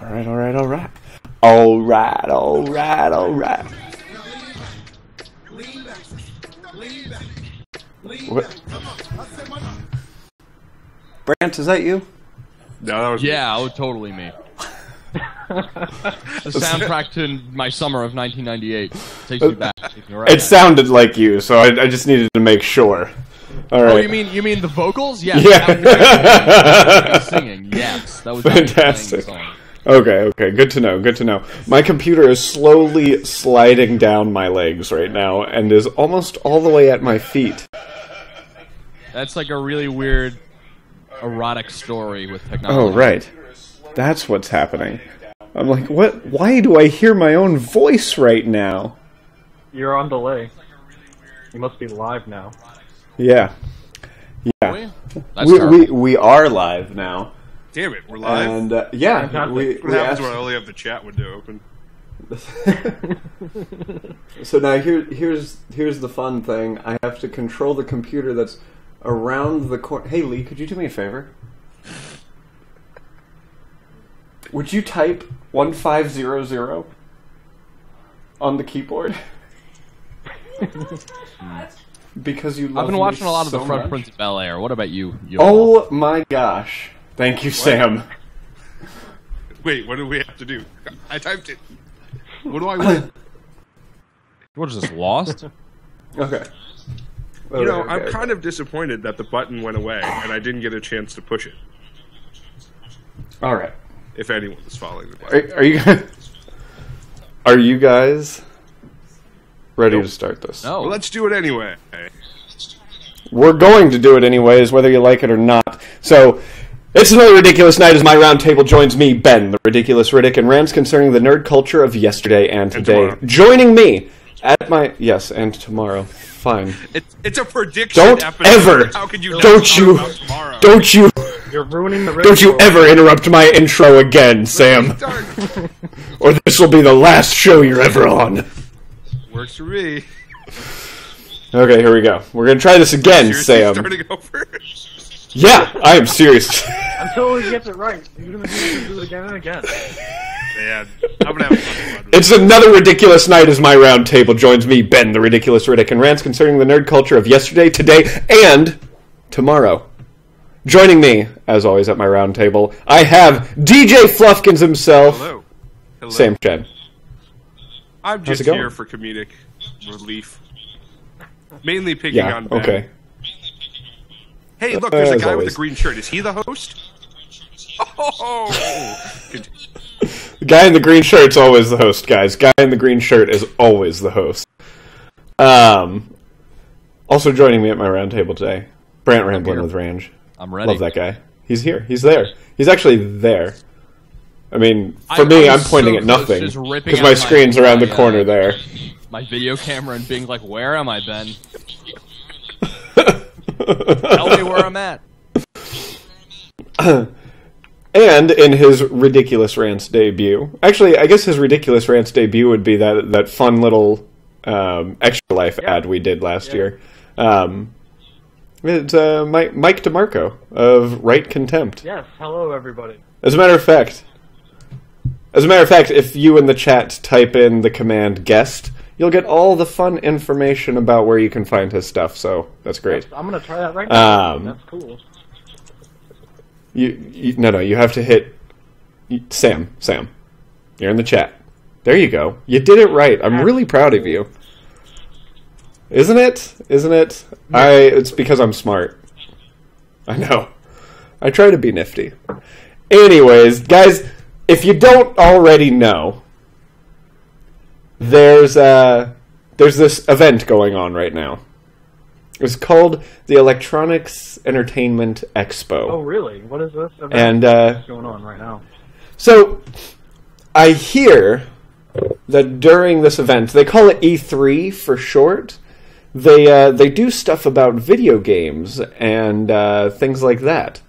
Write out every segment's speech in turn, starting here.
Alright, alright, alright. Alright, alright, alright. What? Brant, is that you? No, that was totally me. The soundtrack to my summer of 1998 takes me back. Takes me right It back. sounded like you, so I just needed to make sure. All right. Oh, you mean the vocals? Yes, Yeah. that was singing. Yes, that was Fantastic. Song. Okay, good to know, good to know. My computer is slowly sliding down my legs right now, and is almost all the way at my feet. That's like a really weird erotic story with technology. Oh, right. That's what's happening. I'm like, what? Why do I hear my own voice right now? You're on delay. You must be live now. Yeah. Yeah. That's we are live now. Damn it, we're live? And, yeah. What happens when I only have the chat window open? So now here's the fun thing. I have to control the computer that's around the corner. Hey Lee, could you do me a favor? Would you type 1500 on the keyboard? Because you love I've been watching a lot of so The Fresh much. Prince of Bel-Air. What about you? Oh my gosh. Thank you, Sam. Wait, what do we have to do? I typed it. What do I win? What is this, Lost? Okay. You know, I'm kind of disappointed that the button went away and I didn't get a chance to push it. Alright. If anyone is following the button. Are you guys ready to start this? No. Well, let's do it anyway. We're going to do it anyways, whether you like it or not. So, it's another ridiculous night as my round table joins me, Ben, the Ridiculous Riddick, and rants concerning the nerd culture of yesterday and today. tomorrow. Joining me at my... Yes, and tomorrow. Fine. It's a prediction Don't episode. ever... How could you Don't not you... talk about tomorrow? Don't you... You're ruining the Don't you ever interrupt my intro again, Sam. Darn. Or this will be the last show you're ever on. Works for me. Okay, here we go. We're gonna try this again, Seriously Sam. starting over? Yeah, I am serious. Until he gets it right. You're gonna do it again and again. Man, I'm gonna have fun. It's another ridiculous night as my round table joins me, Ben, the Ridiculous Riddick, and rants concerning the nerd culture of yesterday, today, and tomorrow. Joining me, as always, at my round table, I have DJ Fluffkins himself, Hello. Hello. Sam Chen. I'm just it going? here for comedic relief. Mainly picking on Ben. Okay. Hey, look, there's a As guy with always. a green shirt. Is he the host? Oh! The guy in the green shirt's always the host, guys. Guy in the green shirt is always the host. Also joining me at my round table today, Brant Ramblin' with Range. I'm ready. Love that guy. He's here. He's there. He's actually there. I mean, for I me, I'm was pointing so at close nothing just ripping because out my screen's around the corner there. My video camera and being like, where am I, Ben? Tell me where I'm at. And in his Ridiculous Rants debut, actually, I guess his Ridiculous Rants debut would be that fun little Extra Life ad we did last year. It's Mike DeMarco of Right Contempt. Yes, hello everybody. As a matter of fact, if you in the chat type in the command guest, you'll get all the fun information about where you can find his stuff, so that's great. I'm gonna try that right now. That's cool. No, you have to hit Sam. You're in the chat. There you go. You did it right. I'm really proud of you. Isn't it? It's because I'm smart. I know. I try to be nifty. Anyways, guys, if you don't already know, there's this event going on right now. It's called the Electronics Entertainment Expo. Oh, really? What is this event? And What's going on right now? so I hear that during this event, they call it E3 for short. They do stuff about video games and things like that.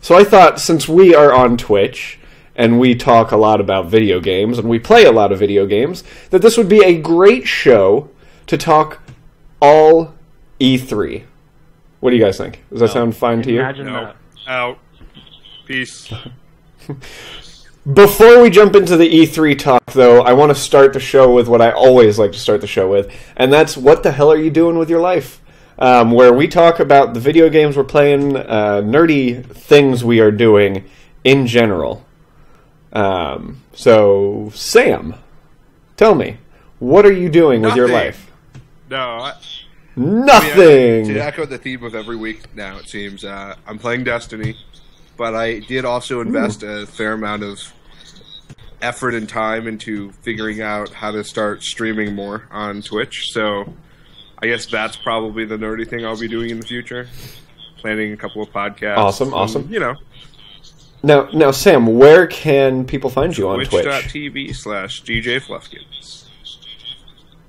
So I thought, since we are on Twitch and we talk a lot about video games and we play a lot of video games, that this would be a great show to talk all E3. What do you guys think? Does that sound fine to you? Imagine No. that. Out. Peace. Before we jump into the E3 talk, though, I want to start the show with what I always like to start the show with, and that's what the hell are you doing with your life? Where we talk about the video games we're playing, nerdy things we are doing in general. So, Sam, tell me, what are you doing with your life? No, Nothing! to echo the theme of every week now, it seems, I'm playing Destiny, but I did also invest a fair amount of effort and time into figuring out how to start streaming more on Twitch, so I guess that's probably the nerdy thing I'll be doing in the future. Planning a couple of podcasts. Awesome. You know. Now, Sam, where can people find you on Twitch? Twitch.tv/DJ Fluffkins.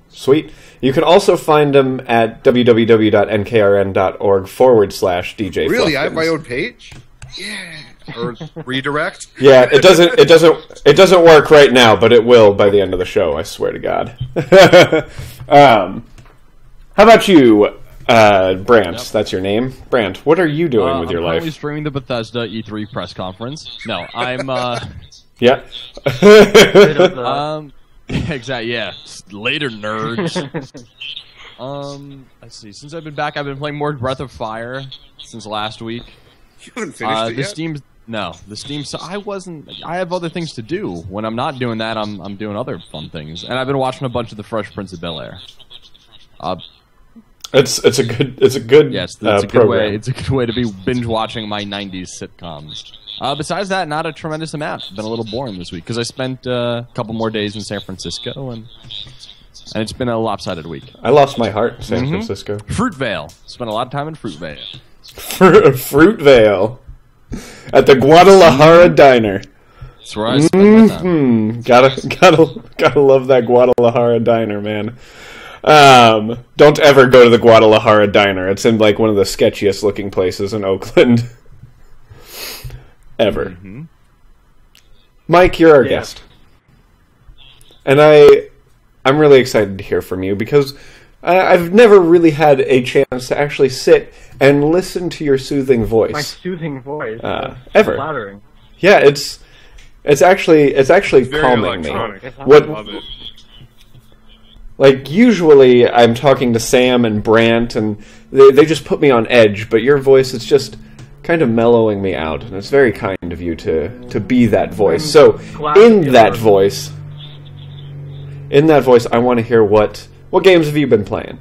Sweet. You can also find them at www.nkrn.org/DJ. Really? I have my own page? Yeah. Or redirect? Yeah, it doesn't work right now, but it will by the end of the show, I swear to God. How about you, Brant? Yep. That's your name? Brant, what are you doing with your I'm life? currently streaming the Bethesda E3 press conference. No, I'm Yeah. exactly, yeah. Later, nerds. Let's see. Since I've been back, I've been playing more Breath of Fire since last week. You haven't finished it yet? The Steam. So I have other things to do. When I'm not doing that, I'm doing other fun things. And I've been watching a bunch of the Fresh Prince of Bel-Air. It's a good Yes, it's a good program. way. It's a good way to be binge watching my '90s sitcoms. Besides that, not a tremendous amount. It's been a little boring this week because I spent a couple more days in San Francisco, and it's been a lopsided week. I lost my heart in San Francisco. Fruitvale. Spent a lot of time in Fruitvale. Fruitvale at the Guadalajara Diner. That's where I spent my time. Gotta love that Guadalajara Diner, man. Don't ever go to the Guadalajara Diner. It's in like one of the sketchiest looking places in Oakland. Ever. Mike, you're our guest. And I'm really excited to hear from you because I've never really had a chance to actually sit and listen to your soothing voice. My soothing voice. Ever. Flattering. Yeah, it's actually Very calming me. electronic. I What love it. Like, usually I'm talking to Sam and Brant, and they just put me on edge, but your voice is just kind of mellowing me out, and it's very kind of you to be that voice. So, in that voice, I want to hear what games have you been playing?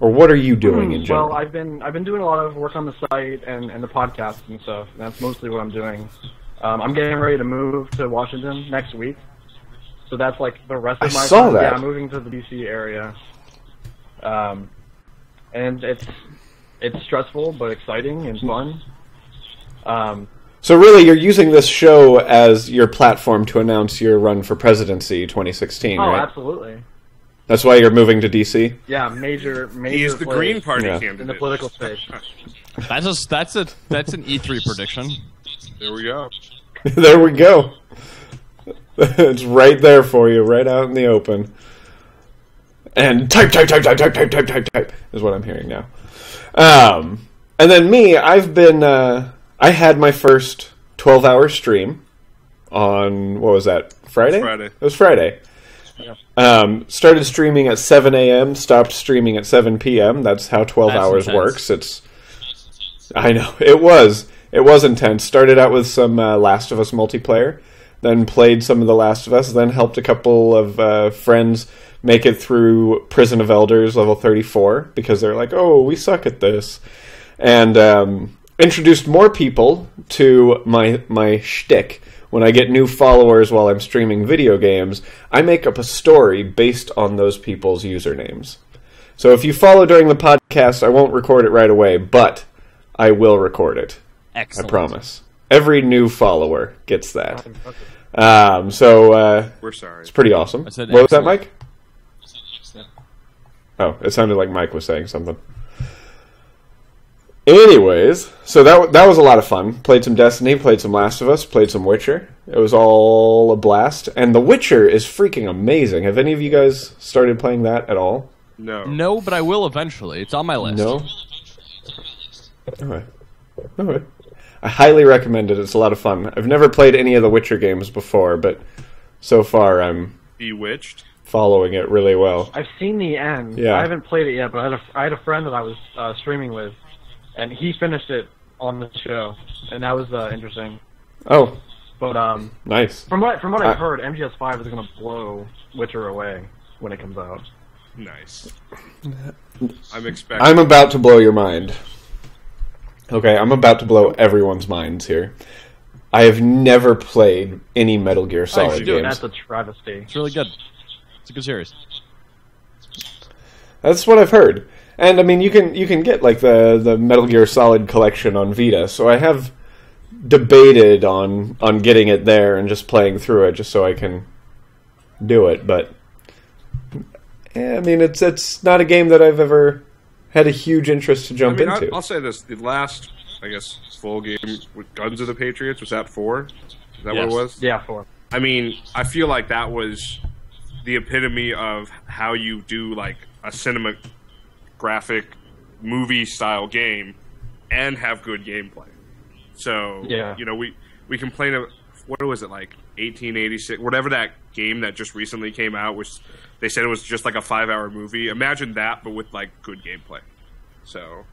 Or what are you doing in general? Well, I've been doing a lot of work on the site and the podcast and stuff. And that's mostly what I'm doing. I'm getting ready to move to Washington next week. So that's like the rest of my saw time. that. Yeah, I'm moving to the DC area. And it's stressful but exciting and fun. So really, you're using this show as your platform to announce your run for presidency 2016, right? Absolutely. That's why you're moving to DC? Yeah, major. He is the play Green Party Yeah. candidate. in the political space. That's an E3 prediction. There we go. There we go. It's right there for you, right out in the open. And type is what I'm hearing now. And then me, I've been, I had my first 12-hour stream on, what was that, Friday? Friday. It was Friday. Started streaming at 7 a.m., stopped streaming at 7 p.m. That's how 12 That's hours intense. works. I know, it was intense. Started out with some Last of Us multiplayer, then played some of The Last of Us, then helped a couple of friends make it through Prison of Elders level 34, because they're like, oh, we suck at this. And introduced more people to my shtick. When I get new followers while I'm streaming video games, I make up a story based on those people's usernames. So if you follow during the podcast, I won't record it right away, but I will record it. Excellent. I promise. Every new follower gets that. Impressive. So We're sorry. it's pretty awesome. I said What was that, excellent. Mike? Oh, it sounded like Mike was saying something. Anyways, so that was a lot of fun. Played some Destiny, played some Last of Us, played some Witcher. It was all a blast. And The Witcher is freaking amazing. Have any of you guys started playing that at all? No. No, but I will eventually. It's on my list. No? Alright. I highly recommend it. It's a lot of fun. I've never played any of the Witcher games before, but so far I'm Bewitched. following it really well. I've seen the end. Yeah. I haven't played it yet, but I had a friend that I was streaming with, and he finished it on the show, and that was interesting. Oh, But nice. from what I've heard, MGS5 is going to blow Witcher away when it comes out. Nice. I'm expecting. I'm about to blow your mind. Okay, I'm about to blow everyone's minds here. I have never played any Metal Gear Solid do it. games. That's a travesty. It's really good. It's a good series. That's what I've heard. And I mean, you can get like the Metal Gear Solid collection on Vita. So I have debated on getting it there and just playing through it just so I can do it. But I mean, it's not a game that I've ever had a huge interest to jump into. I'll say this: the last, I guess, full game with Guns of the Patriots was that 4. Is that what it was? Yeah, 4. I mean, I feel like that was the epitome of how you do like a cinematographic movie-style game and have good gameplay. So, Yeah. you know, we complain of, what was it, like 1886, whatever that game that just recently came out, which they said it was just like a 5-hour movie. Imagine that, but with like good gameplay. So,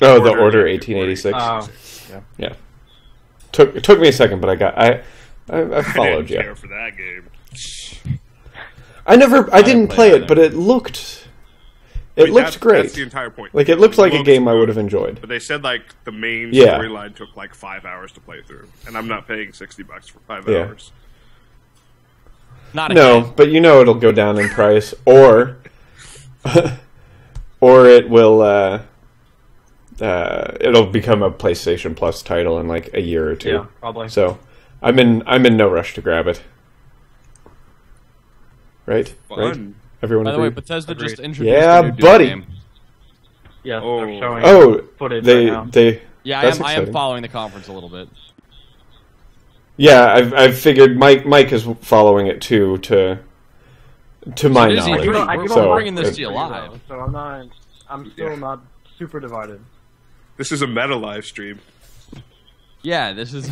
Oh, the Order 1886. Yeah. It took me a second, but I followed I didn't you. care for that game. I didn't play it, but it looked great. That's the entire point. Like it looked like a Looks game I good. would have enjoyed. But they said like the main Yeah. storyline took like 5 hours to play through, and I'm not paying $60 for 5 Yeah. hours. Not a No, game. but you know it'll go down in price, or it will it'll become a PlayStation Plus title in like a year or two. Yeah, probably. So I'm in no rush to grab it. Right? Fun. Right? Everyone By the way, agree? Bethesda just Agreed. introduced Yeah, a new Doom buddy. game. Yes, Oh. they're showing Oh, footage they right now. they Yeah, That's I am exciting. following the conference a little bit. yeah. I've figured Mike is following it too. To my It is knowledge, E3. I We're can only bringing this watch to you it, live. So I'm still not super divided. This is a meta live stream. Yeah, this is.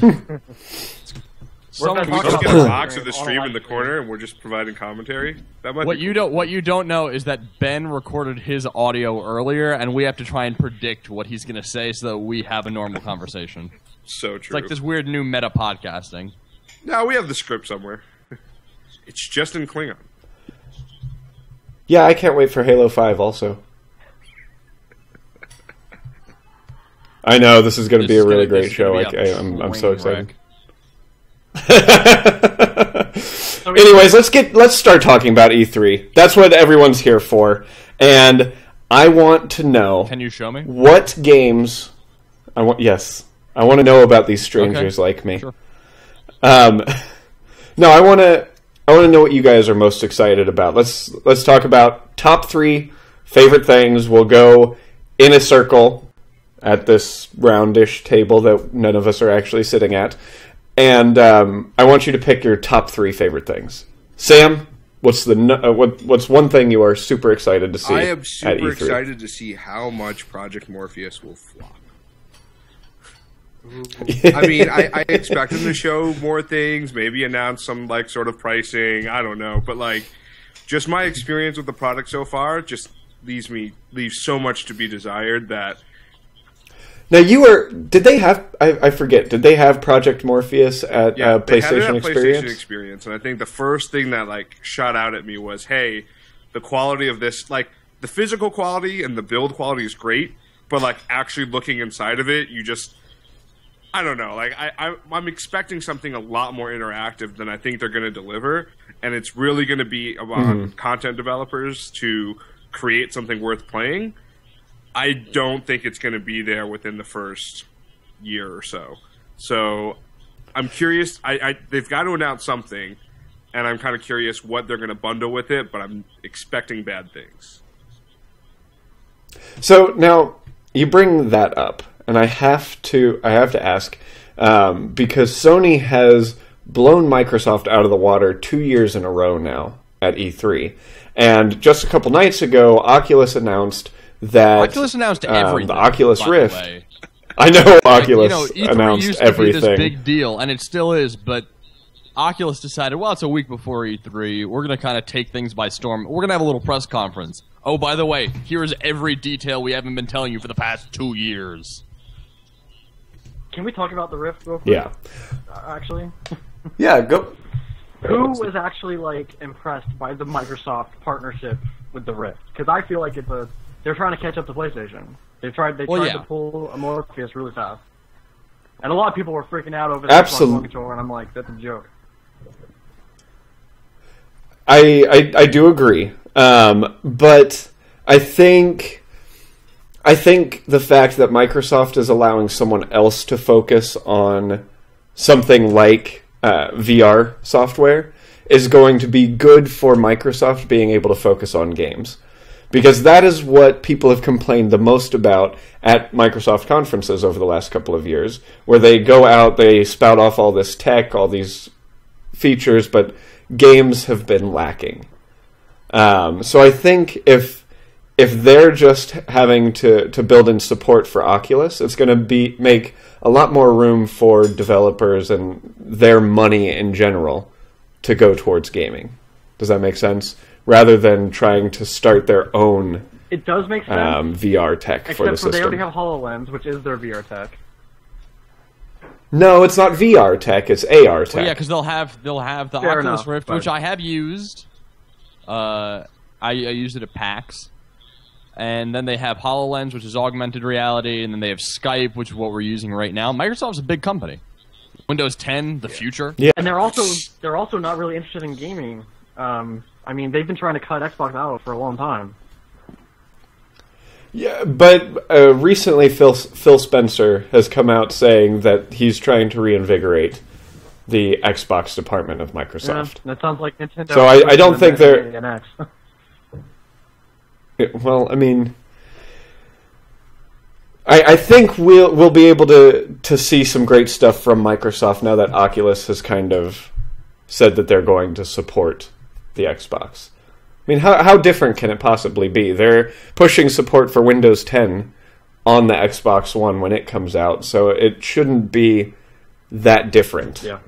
We're gonna Can we talk just about get a that box of the on a stream live in the stream. corner, and we're just providing commentary? That might What be you don't know is that Ben recorded his audio earlier, and we have to try and predict what he's going to say so that we have a normal conversation. so It's true. like this weird new meta podcasting. No, we have the script somewhere. It's just in Klingon. yeah, I can't wait for Halo 5 also. I know this is going to be a really great show. I'm so excited. Anyways, let's start talking about E3. That's what everyone's here for, and I want to know Can you show me? what games. I want to know about these strangers like me. Sure. No, I want to know what you guys are most excited about. Let's talk about top 3 favorite things. We'll go in a circle at this roundish table that none of us are actually sitting at. And I want you to pick your top 3 favorite things. Sam, what's what's one thing you are super excited to see I am at super E3? excited to see how much Project Morpheus will flop. I mean, I expect them to show more things, maybe announce some like sort of pricing. I don't know, but like, just my experience with the product so far just leaves so much to be desired that. Now did they have, I forget, did they have Project Morpheus at They had it PlayStation at Experience? PlayStation Experience, and I think the first thing that like shot out at me was, hey, the quality of this, like the physical quality and the build quality is great, but like actually looking inside of it, you just, I don't know, like I'm expecting something a lot more interactive than I think they're going to deliver, and it's really going to be about content developers to create something worth playing. I don't think it's going to be there within the first year or so. So I'm curious. They've got to announce something, and I'm kind of curious what they're going to bundle with it, but I'm expecting bad things. So now you bring that up, and I have to ask because Sony has blown Microsoft out of the water 2 years in a row now at E3, and just a couple nights ago, Oculus announced that Oculus announced everything. the Oculus by the Rift. way. I know Oculus you know, E3 announced used to everything. be this big deal, and it still is, but Oculus decided, well, it's a week before E3. We're going to kind of take things by storm. We're going to have a little press conference. Oh, by the way, here's every detail we haven't been telling you for the past 2 years. Can we talk about the Rift real quick? Yeah. Actually, Yeah, go. who was actually like impressed by the Microsoft partnership with the Rift? Because I feel like they're trying to catch up to PlayStation. They tried to pull a Morpheus really fast, and a lot of people were freaking out over the Xbox One controller, and I'm like, that's a joke. I do agree, but I think the fact that Microsoft is allowing someone else to focus on something like VR software is going to be good for Microsoft being able to focus on games. Because that is what people have complained the most about at Microsoft conferences over the last couple of years, where they go out, they spout off all this tech, all these features, but games have been lacking. So I think if they're just having to build in support for Oculus, it's going to make a lot more room for developers and their money in general to go towards gaming. Does that make sense? Rather than trying to start their own it does make sense. VR tech for the system. Except they already have HoloLens, which is their VR tech. No, it's not VR tech, it's AR tech. Well, yeah, because they'll have the Fair Oculus enough, Rift, but... which I have used. I used it at PAX. And then they have HoloLens, which is augmented reality, and then they have Skype, which is what we're using right now. Microsoft's a big company. Windows 10, the future. Yeah. And they're also not really interested in gaming. I mean, they've been trying to cut Xbox out for a long time. Yeah, but recently Phil Spencer has come out saying that he's trying to reinvigorate the Xbox department of Microsoft. Yeah, that sounds like Nintendo. So I don't think they're... NX. Well, I mean... I think we'll be able to see some great stuff from Microsoft now that Oculus has kind of said that they're going to support the Xbox. I mean, how different can it possibly be? They're pushing support for Windows 10 on the Xbox One when it comes out, so it shouldn't be that different to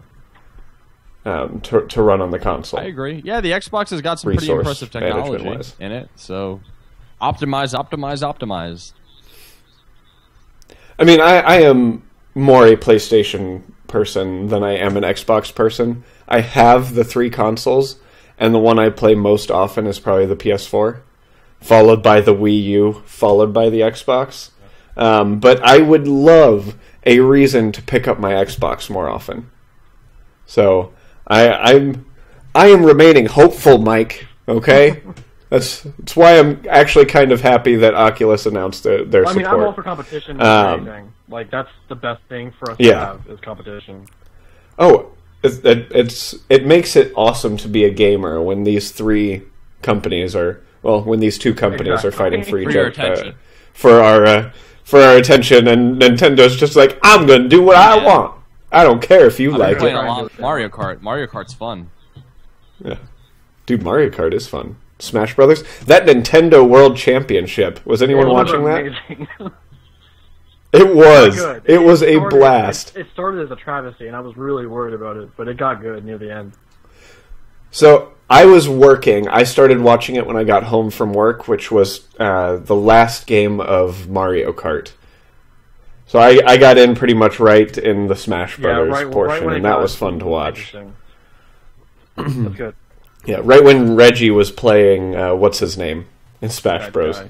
run on the console. I agree. Yeah, the Xbox has got some pretty impressive technology in it, so optimize. I mean, I am more a PlayStation person than I am an Xbox person. I have the 3 consoles, and the one I play most often is probably the PS4, followed by the Wii U, followed by the Xbox. But I would love a reason to pick up my Xbox more often. So I am remaining hopeful, Mike. Okay, that's why I'm actually kind of happy that Oculus announced their support. I mean, I'm all for competition. Anything. Like that's the best thing for us to have is competition. Oh. It makes it awesome to be a gamer when these 3 companies when these 2 companies are fighting for each other for our attention, and Nintendo's just like, I'm gonna do what I want. I don't care if you like it. A lot. Mario Kart. Mario Kart's fun. Yeah, dude, Mario Kart is fun. Smash Brothers. That Nintendo World Championship. Was anyone watching that? It was. It was a blast. It started as a travesty, and I was really worried about it, but it got good near the end. So, I was working. I started watching it when I got home from work, which was the last game of Mario Kart. So I got in pretty much right in the Smash Brothers portion, and that was fun to watch. That's good. Yeah, right when Reggie was playing, what's his name, in Smash Bros.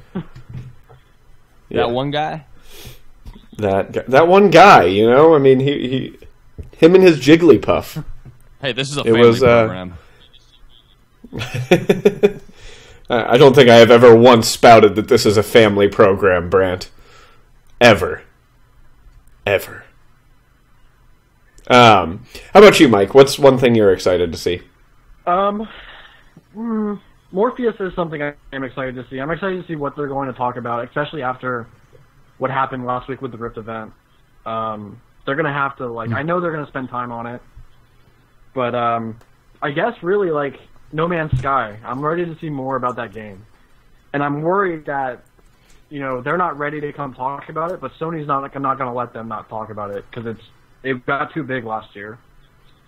That one guy? That one guy, you know? I mean, him and his Jigglypuff. Hey, this is a family program. I don't think I have ever once spouted that this is a family program, Brant. Ever. How about you, Mike? What's one thing you're excited to see? Morpheus is something I'm excited to see. I'm excited to see what they're going to talk about, especially after what happened last week with the Rift event. They're going to have to, I know they're going to spend time on it, but I guess really, No Man's Sky. I'm ready to see more about that game. And I'm worried that, they're not ready to come talk about it, but Sony's not going to let them not talk about it because it got too big last year.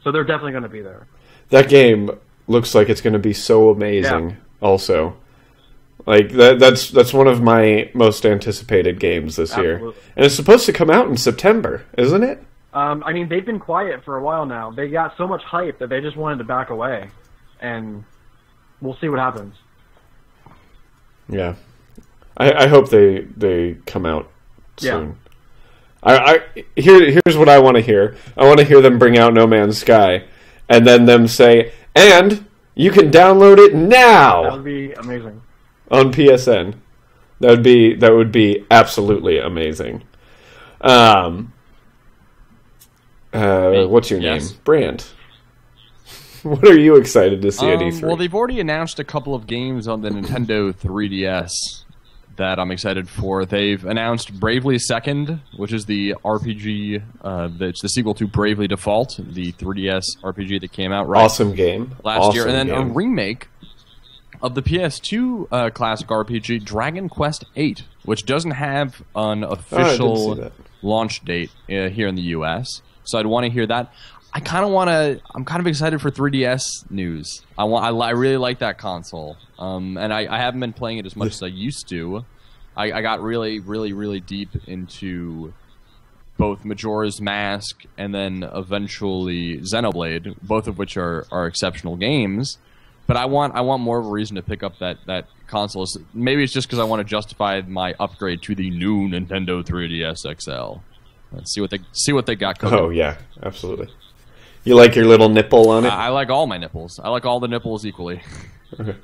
So they're definitely going to be there. That game looks like it's going to be so amazing also. Like, that's one of my most anticipated games this year. And it's supposed to come out in September, isn't it? I mean, they've been quiet for a while now. They got so much hype that they just wanted to back away. And we'll see what happens. Yeah. I hope they come out soon. Here's what I want to hear. I want to hear them bring out No Man's Sky, and then them say, and you can download it now! That would be amazing. On PSN. That would be absolutely amazing. What's your name? Brand. What are you excited to see at E3? Well, they've already announced a couple of games on the Nintendo 3DS that I'm excited for. They've announced Bravely Second, which is the RPG, it's the sequel to Bravely Default, the 3DS RPG that came out last year. And then a remake of the PS2 classic RPG, Dragon Quest VIII, which doesn't have an official launch date here in the US. So I'd want to hear that. I'm kind of excited for 3DS news. I really like that console. And I haven't been playing it as much as I used to. I got really, really, really deep into both Majora's Mask and then eventually Xenoblade, both of which are exceptional games. But I want more of a reason to pick up that console. Maybe it's just because I want to justify my upgrade to the new Nintendo 3DS XL. Let's see what they got cooking. Oh yeah, absolutely. You like your little nipple on it? I like all my nipples. I like all the nipples equally. Okay.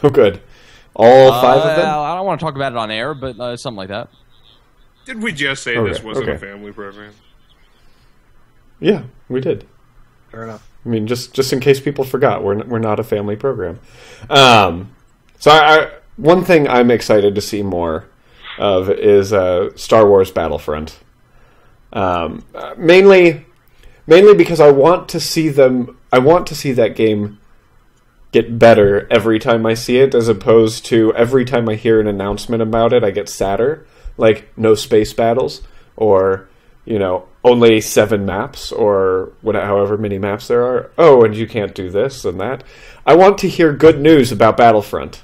Oh, good. All 5 of them? I don't want to talk about it on air, but something like that. Did we just say this wasn't a family program? Yeah, we did. Fair enough. I mean, just in case people forgot, we're not a family program. So one thing I'm excited to see more of is Star Wars Battlefront. Mainly because I want to see that game get better every time I see it, as opposed to every time I hear an announcement about it, I get sadder. Like, no space battles, or, only 7 maps, or however many maps there are. Oh, and you can't do this and that. I want to hear good news about Battlefront.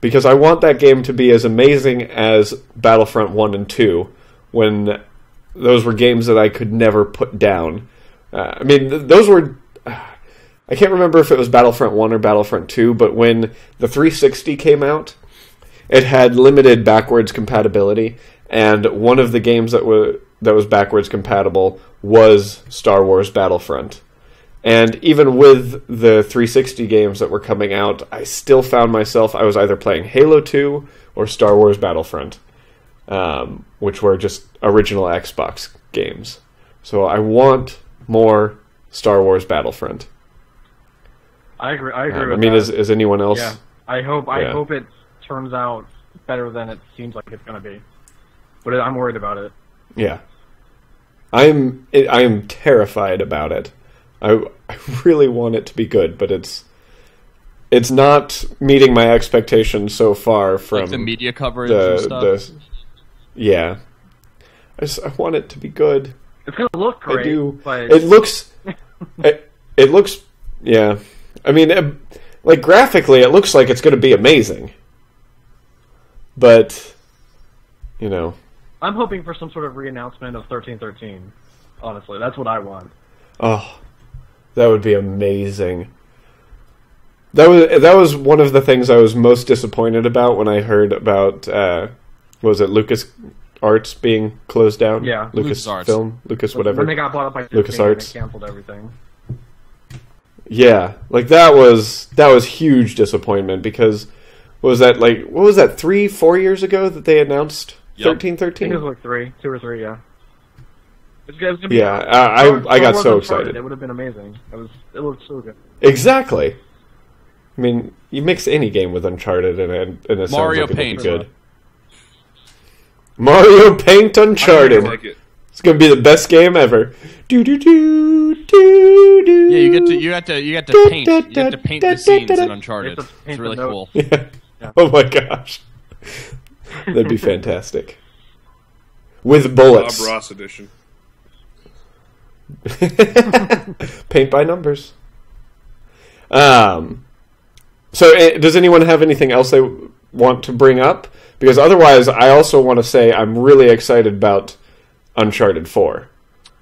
Because I want that game to be as amazing as Battlefront 1 and 2, when those were games that I could never put down. Those were... I can't remember if it was Battlefront 1 or Battlefront 2, but when the 360 came out, it had limited backwards compatibility, and one of the games that was backwards compatible was Star Wars Battlefront. And even with the 360 games that were coming out, I still found myself, I was either playing Halo 2 or Star Wars Battlefront, which were just original Xbox games. So I want more Star Wars Battlefront. I agree with that. Is anyone else? Yeah. I hope it turns out better than it seems like it's going to be. But I'm worried about it. Yeah. I am terrified about it. I really want it to be good, but it's not meeting my expectations so far from the media coverage and stuff. Yeah. I want it to be good. It's going to look great. I do. But... It looks... it looks... Yeah. Graphically, it looks like it's going to be amazing. But, I'm hoping for some sort of re-announcement of 1313. Honestly, that's what I want. Oh, that would be amazing. That was one of the things I was most disappointed about when I heard about, Lucas Arts being closed down? Yeah. Lucasfilm? Lucas whatever. When they got bought up by Lucas Arts. They canceled everything. Yeah, that was huge disappointment, because what was that 3-4 years ago that they announced 1313? I think it was like 2 or 3, yeah. I got so excited. It would have been amazing. It looked so good. Exactly. You mix any game with Uncharted and it Mario sounds like Paint. It would be good. Mario Paint Uncharted. I like it. It's gonna be the best game ever. Do do do do do. Yeah, you get to paint. You get to paint the scenes in Uncharted. It's really cool. Yeah. Oh my gosh, That'd be fantastic. With bullets. Bob Ross edition. Paint by numbers. So, does anyone have anything else they want to bring up? Because otherwise, I also want to say I'm really excited about Uncharted 4.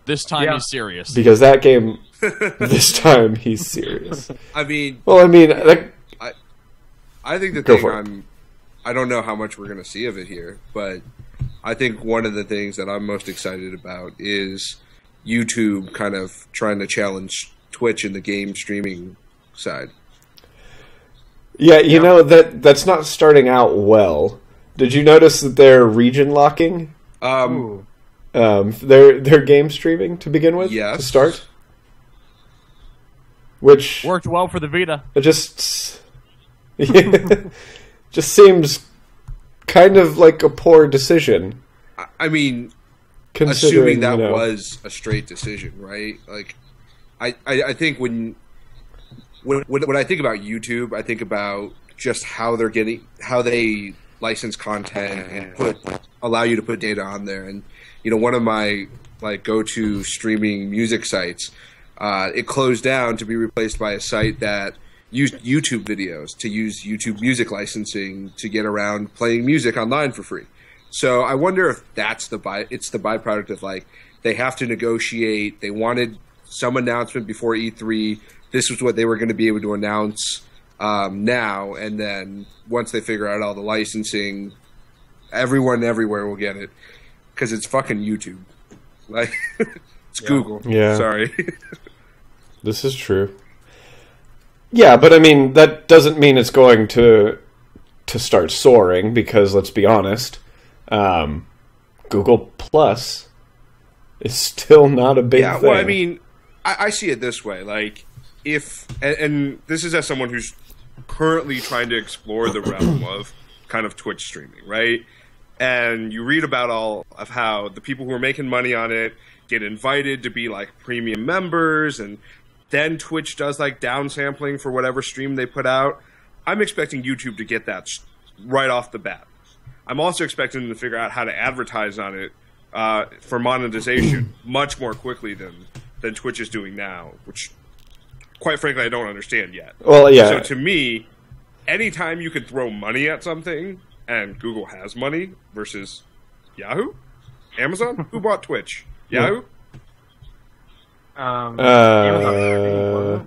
This time he's serious. Because that game, this time he's serious. I mean... Well, I mean... I think the thing I don't know how much we're going to see of it here, but I think one of the things that I'm most excited about is YouTube kind of trying to challenge Twitch in the game streaming side. Yeah, you know, that's not starting out well. Did you notice that they're region locking their game streaming to begin with? Yes. To start? Which... worked well for the Vita. It just seems kind of like a poor decision. I mean, assuming that was a straight decision, right? Like, I think when I think about YouTube, I think about just how they license content and allow you to put data on there. And one of my go-to streaming music sites, it closed down to be replaced by a site that used YouTube videos to use YouTube music licensing to get around playing music online for free. So I wonder if it's the byproduct of they have to negotiate. They wanted some announcement before E3. This was what they were going to be able to announce now, and then once they figure out all the licensing, everyone everywhere will get it because it's fucking YouTube. It's Google. Yeah. Sorry. This is true. Yeah, but I mean that doesn't mean it's going to start soaring because let's be honest, Google Plus is still not a big thing. Well, I mean, I see it this way. And this is as someone who's currently trying to explore the realm of kind of Twitch streaming, right? And you read about all of how the people who are making money on it get invited to be premium members, and then Twitch does downsampling for whatever stream they put out. I'm expecting YouTube to get that right off the bat. I'm also expecting them to figure out how to advertise on it for monetization much more quickly than Twitch is doing now, which, quite frankly, I don't understand yet. Well, yeah. So to me, anytime you can throw money at something, and Google has money versus Yahoo? Amazon? Who bought Twitch? Yahoo?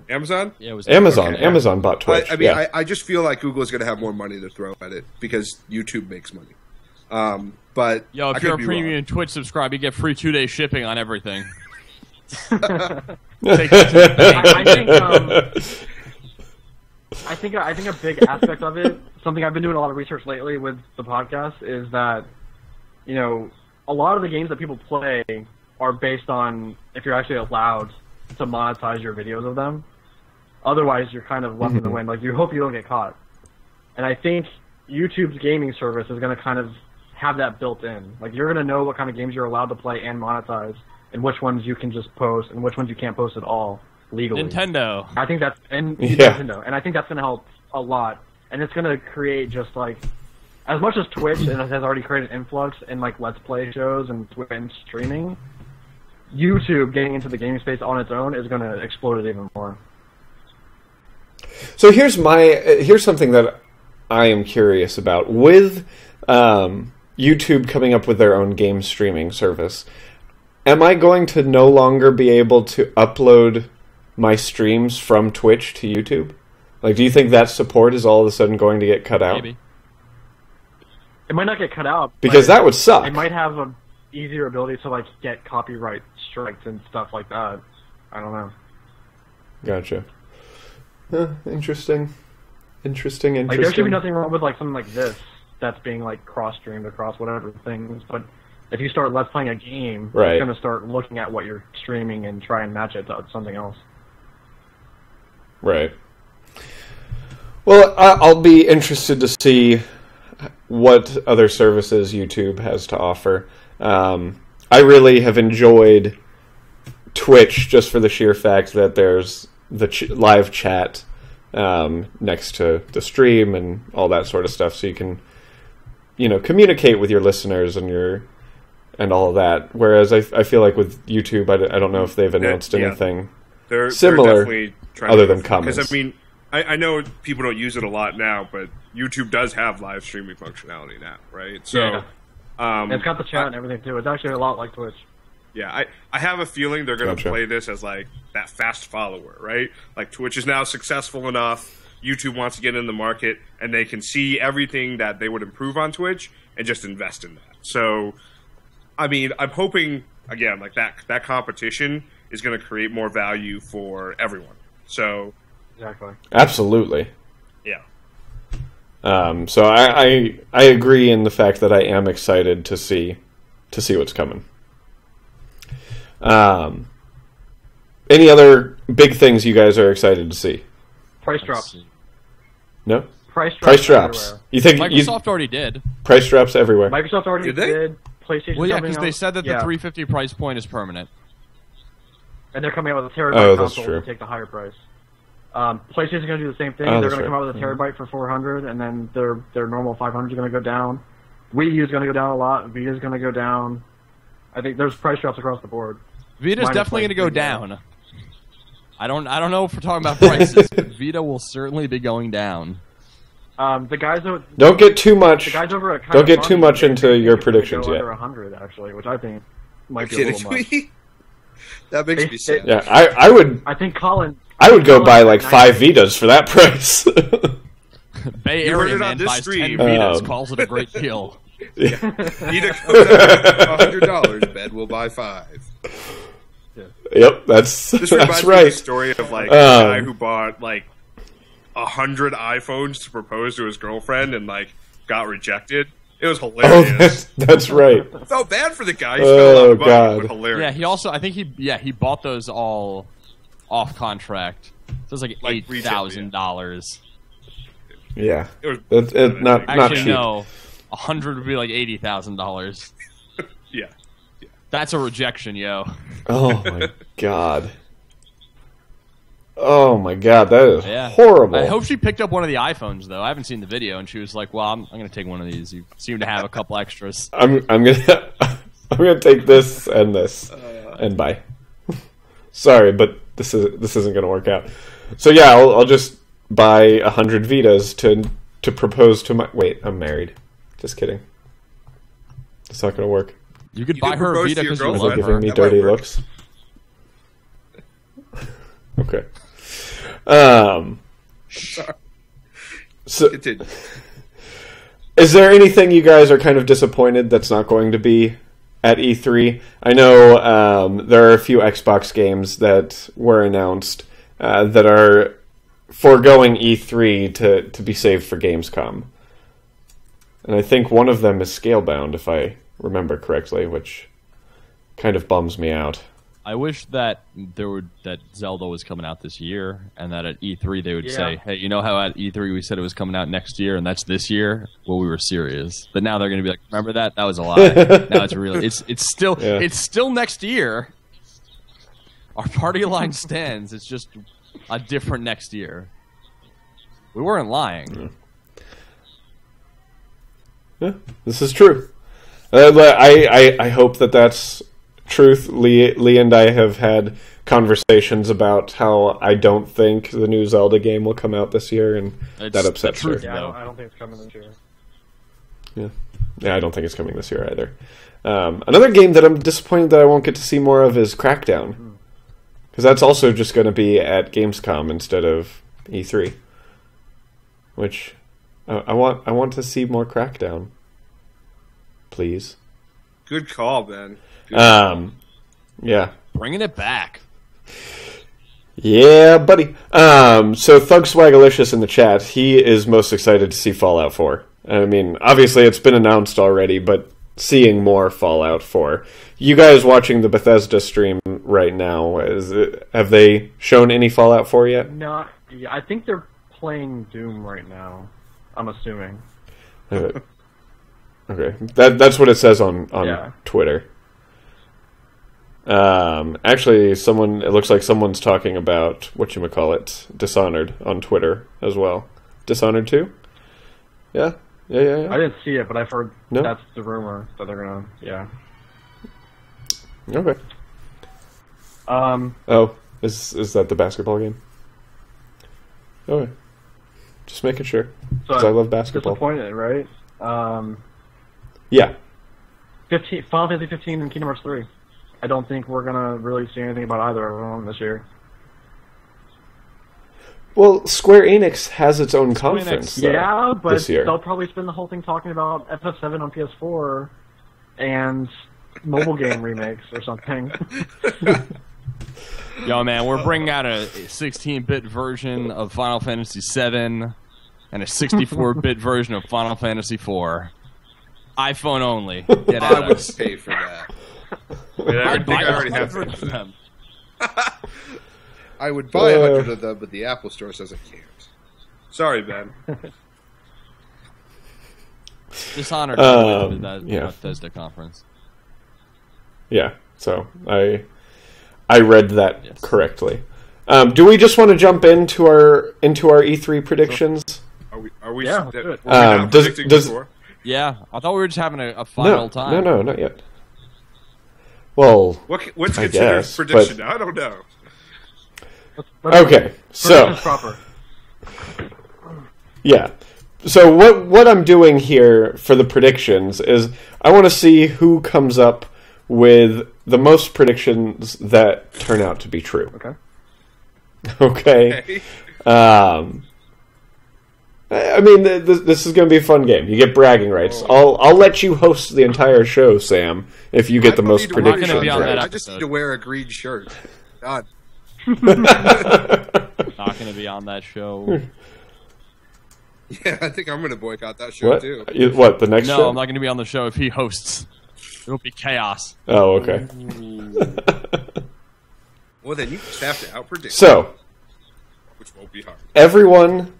Amazon? Yeah, it was Amazon. okay. Amazon bought Twitch. I mean, I just feel like Google is going to have more money to throw at it because YouTube makes money. But if you're a premium Twitch subscriber, you get free 2-day shipping on everything. I think a big aspect of it, something I've been doing a lot of research lately with the podcast, is that a lot of the games that people play are based on if you're actually allowed to monetize your videos of them. Otherwise, you're kind of left in the wind. You hope you don't get caught. And I think YouTube's gaming service is going to kind of have that built in. You're going to know what kind of games you're allowed to play and monetize, and which ones you can just post, and which ones you can't post at all legally. Nintendo. I think that's Nintendo, and I think that's going to help a lot. And it's going to create just as much as Twitch and it has already created influx in Let's Play shows and Twitch streaming, YouTube getting into the gaming space on its own is going to explode it even more. So here's something that I am curious about. With YouTube coming up with their own game streaming service, am I going to no longer be able to upload my streams from Twitch to YouTube? Do you think that support is all of a sudden going to get cut out? Maybe. It might not get cut out. Because that would suck. It might have an easier ability to get copyright strikes and stuff like that. I don't know. Gotcha. Interesting. There should be nothing wrong with something like this that's being cross-streamed across whatever things. But if you start Let's Playing a game, right, it's going to start looking at what you're streaming and try and match it to something else. Right. Well, I'll be interested to see what other services YouTube has to offer. I really have enjoyed Twitch just for the sheer fact that there's the live chat next to the stream and all that sort of stuff, so you can communicate with your listeners and all of that. Whereas I feel like with YouTube, I don't know if they've announced anything similar they're other than comments. Because, I mean, I know people don't use it a lot now, but YouTube does have live streaming functionality now, right? So, it's got the chat and everything, too. It's actually a lot like Twitch. Yeah, I have a feeling they're going to play this as, like, that fast follower, right? Like, Twitch is now successful enough, YouTube wants to get in the market, and they can see everything that they would improve on Twitch and just invest in that. So, I mean, I'm hoping, again, like, that competition is going to create more value for everyone. So... Exactly. Absolutely. Yeah. So I agree in the fact that I am excited to see what's coming. Any other big things you guys are excited to see? Price drops. No? Price drops. Everywhere. You think Microsoft already did. Price drops everywhere. Microsoft already did. PlayStation. Well, yeah, because they said that the 350 price point is permanent. And they're coming out with a terabyte console true. to take the higher price. PlayStation's going to do the same thing. Oh, they're going to come out with a terabyte for $400, and then their normal $500 is going to go down. Wii U is going to go down a lot. Vita is going to go down. I think there's price drops across the board. Vita's definitely going to go down. I don't know if we're talking about prices, but Vita will certainly be going down. The guys don't get too much. The guys over at don't get too much into your predictions yet. Under 100 actually, which I think might be a little much. That makes me sad. Yeah, I would. I think Colin. I would go buy like 5 Vitas for that price. Bay Area man buys 10 Vitas, calls it a great deal. Yeah. Vita goes up $100. Bed will buy 5. Yeah. Yep, that's right. This reminds me of the story of like a guy who bought like 100 iPhones to propose to his girlfriend and like got rejected. It was hilarious. Oh, that's right. I felt bad for the guy. He spent a lot of money, but hilarious. Yeah, he also, I think he bought those all off contract. So it was like $8,000. Yeah, it was not actually cheap. No, 100 would be like $80,000. Yeah, that's a rejection, yo. Oh my god. Oh my god, that is horrible. I hope she picked up one of the iPhones though. I haven't seen the video, and she was like, "Well, I'm going to take one of these. You seem to have a couple extras." I'm gonna take this and bye. Sorry, but this isn't gonna work out. So yeah, I'll just buy 100 Vitas to propose to my. Wait, I'm married. Just kidding. It's not gonna work. You could buy her a Vita because you're giving me dirty looks. Okay. So, is there anything you guys are kind of disappointed that's not going to be at E3? I know there are a few Xbox games that were announced that are foregoing E3 to be saved for Gamescom. And I think one of them is Scalebound, if I remember correctly, which kind of bums me out. I wish that that Zelda was coming out this year, and that at E3 they would say, "Hey, you know how at E3 we said it was coming out next year, and that's this year? Well, we were serious." But now they're going to be like, "Remember that? That was a lie." Now it's real. It's still next year. Our party line stands. It's just a different next year. We weren't lying. Yeah, this is true. I hope that's truth. Lee and I have had conversations about how I don't think the new Zelda game will come out this year, and that upsets her. Yeah, I don't think it's coming this year. Yeah, I don't think it's coming this year either. Another game that I'm disappointed that I won't get to see more of is Crackdown, because that's also just going to be at Gamescom instead of E3. Which I want to see more Crackdown, please. Good call, Ben. Yeah. Bringing it back. Yeah, buddy. So Thug Swagalicious in the chat, he is most excited to see Fallout 4. I mean, obviously it's been announced already, but seeing more Fallout 4. You guys watching the Bethesda stream right now, have they shown any Fallout 4 yet? No, I think they're playing Doom right now, I'm assuming. Okay, that's what it says on Twitter. Actually, it looks like someone's talking about whatchamacallit, Dishonored on Twitter as well. Dishonored 2? Yeah, Yeah. I didn't see it, but I've heard No? that's the rumor that they're gonna. Yeah. Okay. Oh, is that the basketball game? Okay. Just making sure. Because I love basketball. Disappointed, right? Yeah. Final Fantasy 15 and Kingdom Hearts 3. I don't think we're gonna really see anything about either of them this year. Well, Square Enix has its own conference. Yeah, but this year. they'll probably spend the whole thing talking about FF7 on PS4 and mobile game remakes or something. Yo, man, we're bringing out a 16-bit version of Final Fantasy VII and a 64-bit version of Final Fantasy IV. iPhone only. Get I at would us. pay for that. I think I already have them. I would buy 100 of them, but the Apple Store says I can't. Sorry, Ben. Dishonored that Bethesda conference. Yeah, so I read that correctly. Do we just want to jump into our E3 predictions? Are we? Yeah, were good. we not predicting before? Yeah, I thought we were just having a final time. No, not yet. Well, What's I considered guess, prediction? I don't know. Okay, so proper. yeah. So what I'm doing here for the predictions is I want to see who comes up with the most predictions that turn out to be true. Okay. Okay. I mean, this is going to be a fun game. You get bragging rights. I'll let you host the entire show, Sam, if you get the most predictions right. I just need to wear a green shirt. God. Not going to be on that show. Yeah, I think I'm going to boycott that show too. What, the next show? No, I'm not going to be on the show if he hosts. It'll be chaos. Oh, okay. Well, then you just have to outpredict. So, which won't be hard. Everyone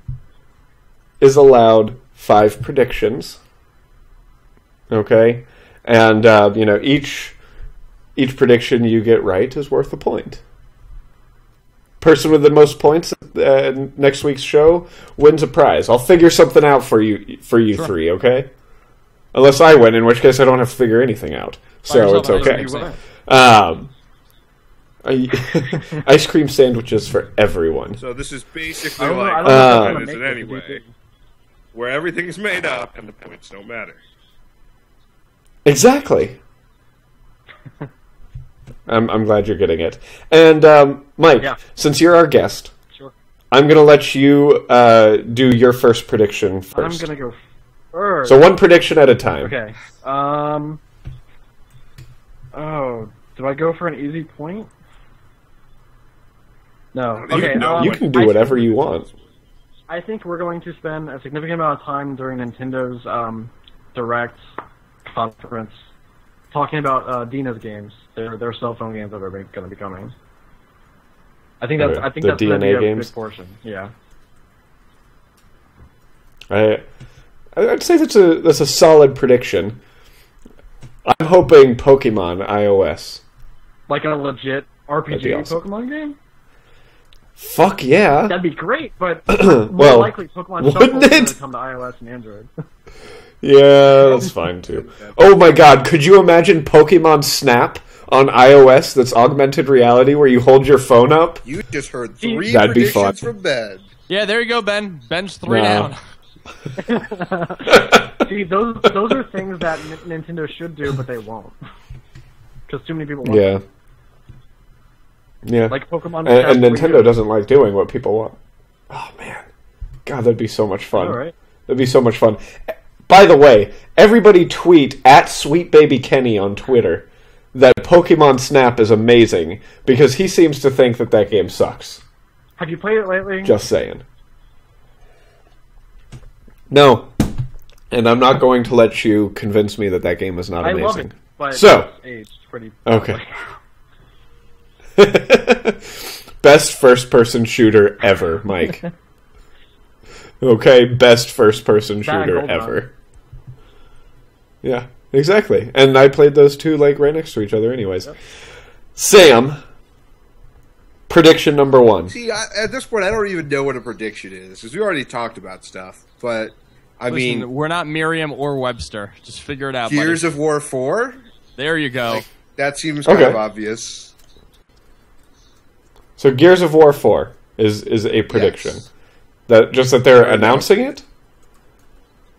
is allowed 5 predictions. Okay? And, each prediction you get right is worth a point. Person with the most points next week's show wins a prize. I'll figure something out for you Sure. 3, okay? Unless I win, in which case I don't have to figure anything out. So it's okay. Ice cream sandwiches for everyone. So this is basically I don't know is it anyway, where everything is made up and the points don't matter. Exactly. I'm glad you're getting it. And Mike, since you're our guest, Sure. I'm going to let you do your first prediction first. I'm going to go first. So one prediction at a time. Okay. Do I go for an easy point? No. Okay. You can do whatever you want. I think we're going to spend a significant amount of time during Nintendo's Direct conference talking about Dina's games, their cell phone games that are going to be coming. I think that's going to be a big portion. Yeah. I'd say that's a solid prediction. I'm hoping Pokemon iOS. Like a legit RPG awesome. Pokemon game? Fuck yeah. That'd be great, but Well, more likely Pokemon Shuffle wouldn't is going it? to come to iOS and Android. Yeah, that's fine too. Oh my god, could you imagine Pokemon Snap on iOS that's augmented reality where you hold your phone up? You just heard 3 That'd be predictions fun. from Ben. Yeah, there you go, Ben. Ben's 3 No. down. See, those are things that Nintendo should do, but they won't. Because too many people want Yeah. them. Yeah. Like Pokemon and Snap Nintendo Wii. doesn't like doing what people want. Oh man. God, that'd be so much fun. All right. That'd be so much fun. By the way, everybody tweet at SweetBabyKenny on Twitter that Pokemon Snap is amazing because he seems to think that game sucks. Have you played it lately? Just saying. No. And I'm not going to let you convince me that game is not I amazing. love it, but So. it's aged pretty Okay. Best first-person shooter ever, Mike. Okay, best first-person shooter Goldeneye. ever. Yeah, exactly. And I played those two right next to each other anyways. Yep. Sam, prediction number 1. See, at this point, I don't even know what a prediction is because we already talked about stuff. But mean, we're not Merriam or Webster. Just figure it out. Gears buddy. of War 4? There you go. Like, that seems kind of obvious. So Gears of War 4 is a prediction. Yes. That they're announcing it?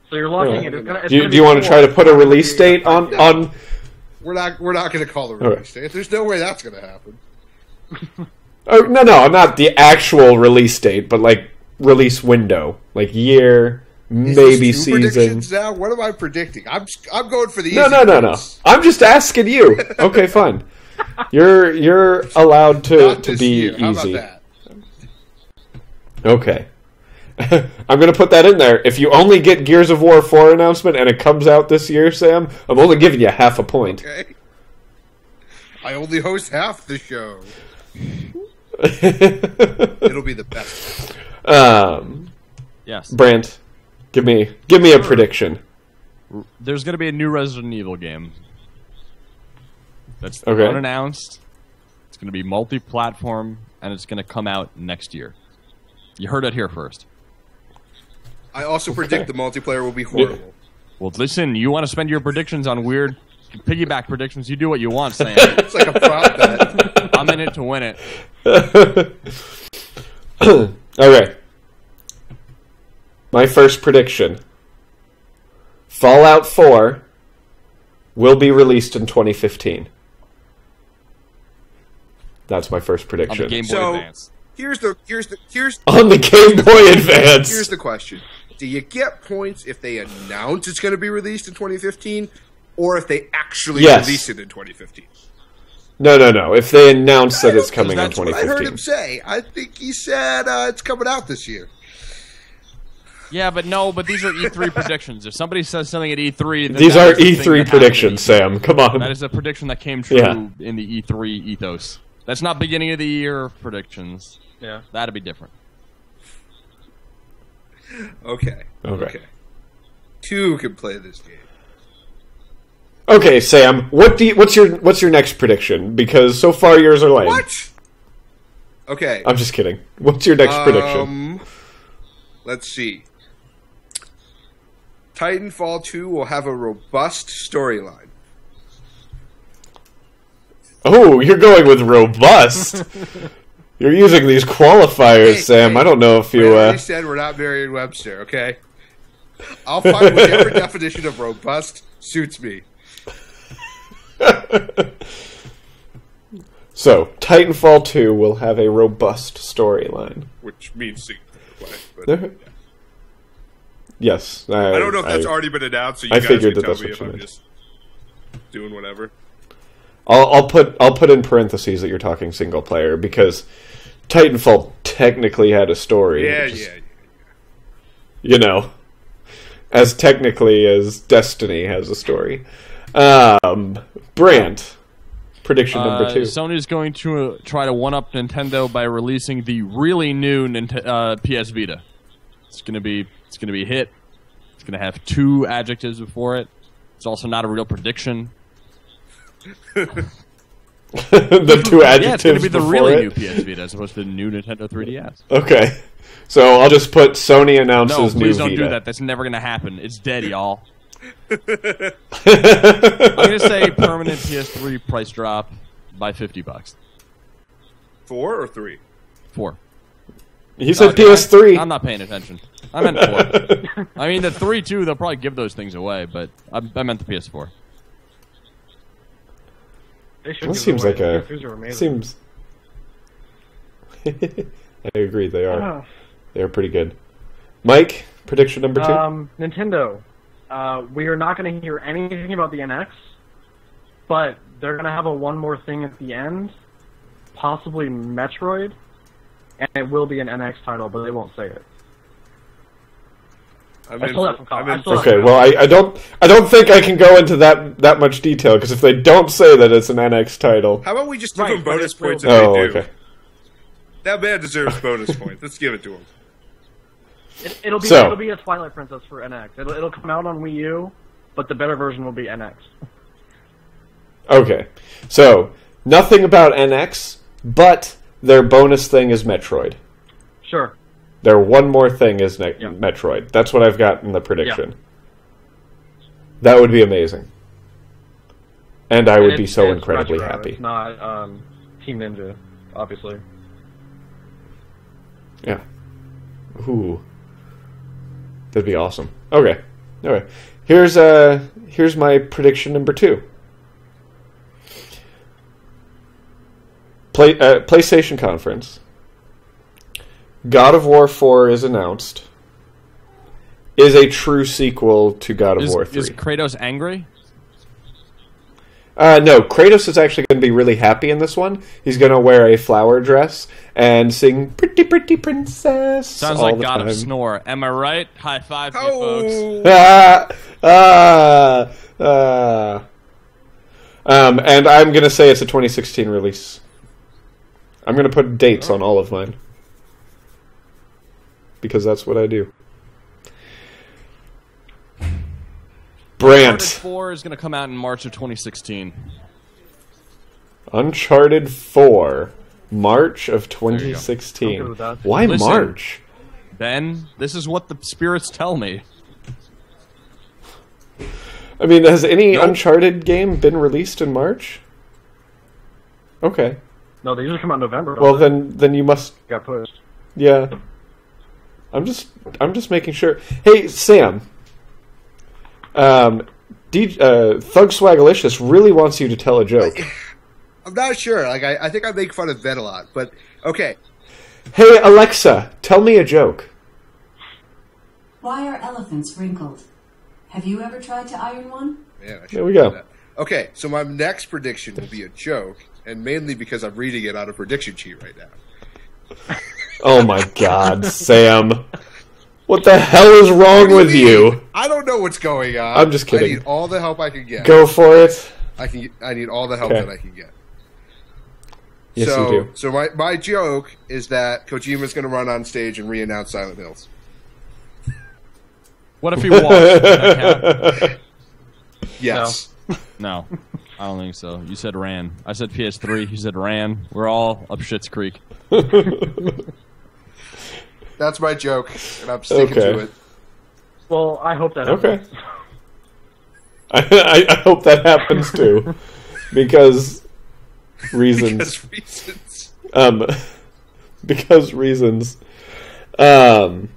So you're locking it. Do you want to try to put a release date on? We're not going to call the release date. There's no way that's going to happen. Oh no, not the actual release date, but like release window, like year, maybe Is this two season. predictions now? What am I predicting? I'm going for the easy No. ones. I'm just asking you. Okay, fine. You're allowed to be year. How easy. about that? Okay. I'm going to put that in there. If you only get Gears of War 4 announcement and it comes out this year, Sam, I'm only giving you half a point. Okay. I only host half the show. It'll be the best. Yes. Brant, give me a prediction. There's going to be a new Resident Evil game. That's Okay. unannounced. It's going to be multi-platform, and it's going to come out next year. You heard it here first. I also predict the multiplayer will be horrible. Well, listen, you want to spend your predictions on weird piggyback predictions, you do what you want, Sam. It's like a prop bet. I'm in it to win it. Okay. My first prediction. Fallout 4 will be released in 2015. That's my first On prediction. the Game Boy So- Advance. Here's On the Game Boy Advance. Here's the question: do you get points if they announce it's going to be released in 2015, or if they actually Yes. release it in 2015? No. If they announce that it's coming in That's what I heard 2015. him say. I think he said it's coming out this year. Yeah, but these are E3 predictions. If somebody says something at E3, then These that are is the thing E3 that predictions, happened. Sam. Come on. That is a prediction that came true Yeah. in the E3 ethos. That's not beginning of the year predictions. Yeah. That'd be different. Okay. Okay. Two can play this game. Okay, Sam. What's your next prediction? Because so far yours are lame. What? Okay. I'm just kidding. What's your next prediction? Let's see. Titanfall 2 will have a robust storyline. Oh, you're going with robust. You're using these qualifiers, Sam. I don't know if you. We already said we're not Merriam-Webster, okay? I'll find whatever definition of robust suits me. So, Titanfall 2 will have a robust storyline. Which means single play. But, yeah. Yes. I don't know if that's already been announced, so you I guys figured can that tell that's me what if you I'm meant. just doing whatever. I'll put in parentheses that you're talking single player because Titanfall technically had a story. Yeah, which is, yeah. You know, as technically as Destiny has a story. Brant, prediction number 2. Sony's going to try to one-up Nintendo by releasing the really new PS Vita. It's gonna be a hit. It's gonna have 2 adjectives before it. It's also not a real prediction. The 2 adjectives. Yeah, it's gonna be the before really it. new PS Vita as opposed to the new Nintendo 3DS. Okay, so I'll just put Sony announces No, new please don't Vita. do that. That's never gonna happen. It's dead, y'all. I'm gonna say permanent PS3 price drop by $50. 4 or 3? 4. He said No, PS3. I'm not paying attention. I meant 4. I mean, the 3 too. They'll probably give those things away, but I meant the PS4. They should That give seems away. like a PS3s are amazing. seems. I agree. They are. They are pretty good. Mike, prediction number 2. Nintendo. We are not going to hear anything about the NX, but they're going to have a one more thing at the end, possibly Metroid, and it will be an NX title, but they won't say it. Okay, well, I don't think I can go into that much detail because if they don't say that it's an NX title, How about we just give him bonus points if oh, they do? okay. That man deserves bonus points. Let's give it to him. It'll be a Twilight Princess for NX. It'll come out on Wii U, but the better version will be NX. Okay, so nothing about NX, but their bonus thing is Metroid. Sure. Their one more thing is Metroid. That's what I've got in the prediction. Yeah. That would be amazing. And I would be so incredibly Retro, happy. It's not Team Ninja, obviously. Yeah. Ooh. That'd be awesome. Okay. All right. Here's my prediction number 2. PlayStation conference. God of War 4 is announced. Is a true sequel to God of War 3. Is Kratos angry? No, Kratos is actually going to be really happy in this one. He's going to wear a flower dress and sing "Pretty Pretty Princess." Sounds all like the God time. of Snore. Am I right? High five, you folks. And I'm going to say it's a 2016 release. I'm going to put dates on all of mine. Because that's what I do. Brant. Uncharted 4 is going to come out in March of 2016. Uncharted 4, March of 2016. Why Listen, March? Ben, this is what the spirits tell me. I mean, has any Uncharted game been released in March? Okay. No, they usually come out in November. Well, then you must. Got pushed. Yeah. I'm just making sure. Hey, Sam. Thug Swagalicious really wants you to tell a joke. I'm not sure. Like, I think I make fun of Ben a lot, but okay. Hey, Alexa, tell me a joke. Why are elephants wrinkled? Have you ever tried to iron one? Man, I There we go. that. Okay, so my next prediction will be a joke, and mainly because I'm reading it on a prediction sheet right now. Oh my God, Sam. What the hell is wrong with you? I don't know what's going on. I'm just kidding. I need all the help I can get. Go for it. I need all the help Okay. that I can get. Yes, so, you do. So my joke is that Kojima's going to run on stage and re-announce Silent Hills. What if he walks? Does that count? Yes. No, I don't think so. You said ran. I said PS3. You said ran. We're all up Schitt's Creek. That's my joke, and I'm sticking to it. Well, I hope that Okay. happens. I hope that happens too. Because reasons. Because reasons. Can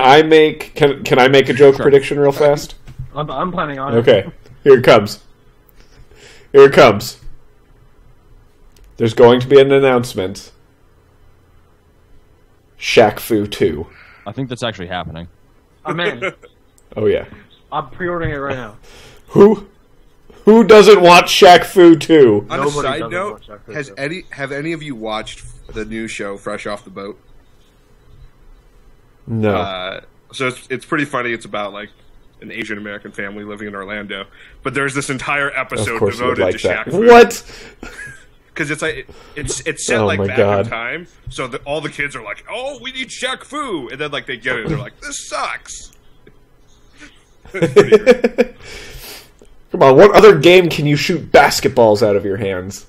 I make a joke prediction real fast? I'm planning on it. Okay. Here it comes. Here it comes. There's going to be an announcement. Shaq Fu 2. I think that's actually happening. I'm in. Oh yeah. I'm pre-ordering it right now. Who doesn't want Shaq Fu 2? On a Nobody side doesn't note, watch that video. have any of you watched the new show Fresh Off the Boat? No. So it's pretty funny. It's about like an Asian American family living in Orlando, but there's this entire Of episode course you would devoted like to that. Shaq Fu. What? Because it's like it's set Oh like my back God. in time, so all the kids are like, "Oh, we need Shaq Fu," and then like they get it, and they're like, "This sucks." It's pretty great. Come on, what other game can you shoot basketballs out of your hands?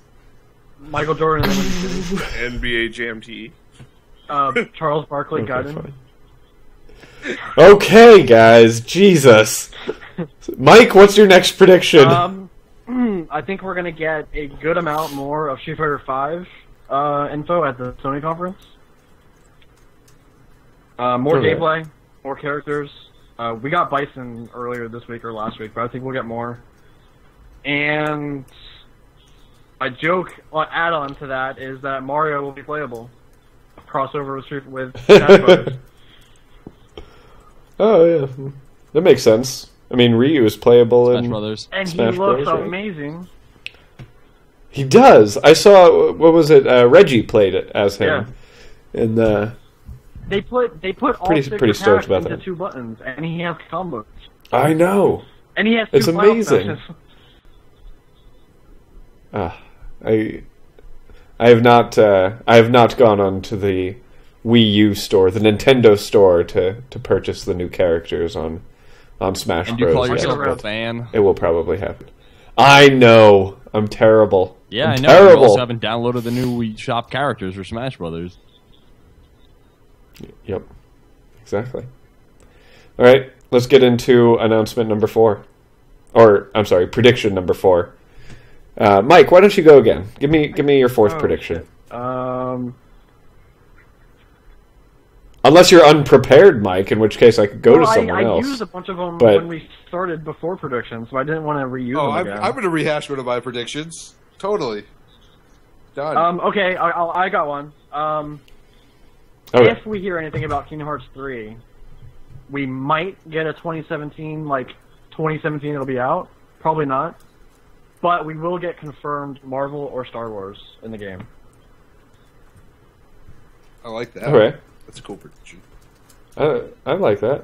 Michael Jordan and the NBA Jam T. Charles Barkley Okay, Guidance. fine. Okay, guys, Jesus. Mike, what's your next prediction? I think we're gonna get a good amount more of Street Fighter V info at the Sony conference. More Okay. gameplay, more characters. We got Bison earlier this week or last week, but I think we'll get more. And a joke add-on to that is that Mario will be playable. Crossover with Smash Bros. Oh, yeah. That makes sense. I mean, Ryu is playable Smash in... Brothers. And Smash he looks Bros, right? amazing. He does. I saw, what was it, Reggie played it as him. Yeah. And, They put all Pretty six stoked attacks about into that. 2 buttons, and he has combos. I know. And he has 2 It's final amazing. smashes. I have not gone on to the Wii U store, the Nintendo store, to purchase the new characters on Smash And you Bros. call yet, yourself a but fan? it will probably happen. I know. I'm terrible. Yeah, I'm I know. Terrible. You also haven't downloaded the new Wii Shop characters for Smash Brothers. Yep. Exactly. All right, let's get into announcement number 4. Or, I'm sorry, prediction number 4. Mike, why don't you go again? Give me your 4th prediction. Unless you're unprepared, Mike, in which case I could go to someone else. I used a bunch of them when we started before predictions, so I didn't want to reuse them again. I'm going to rehash one of my predictions. Totally. Done. Okay, I got one. Okay. If we hear anything about Kingdom Hearts 3, we might get a 2017, 2017 it'll be out. Probably not. But we will get confirmed Marvel or Star Wars in the game. I like that. Okay. That's a cool prediction. I like that.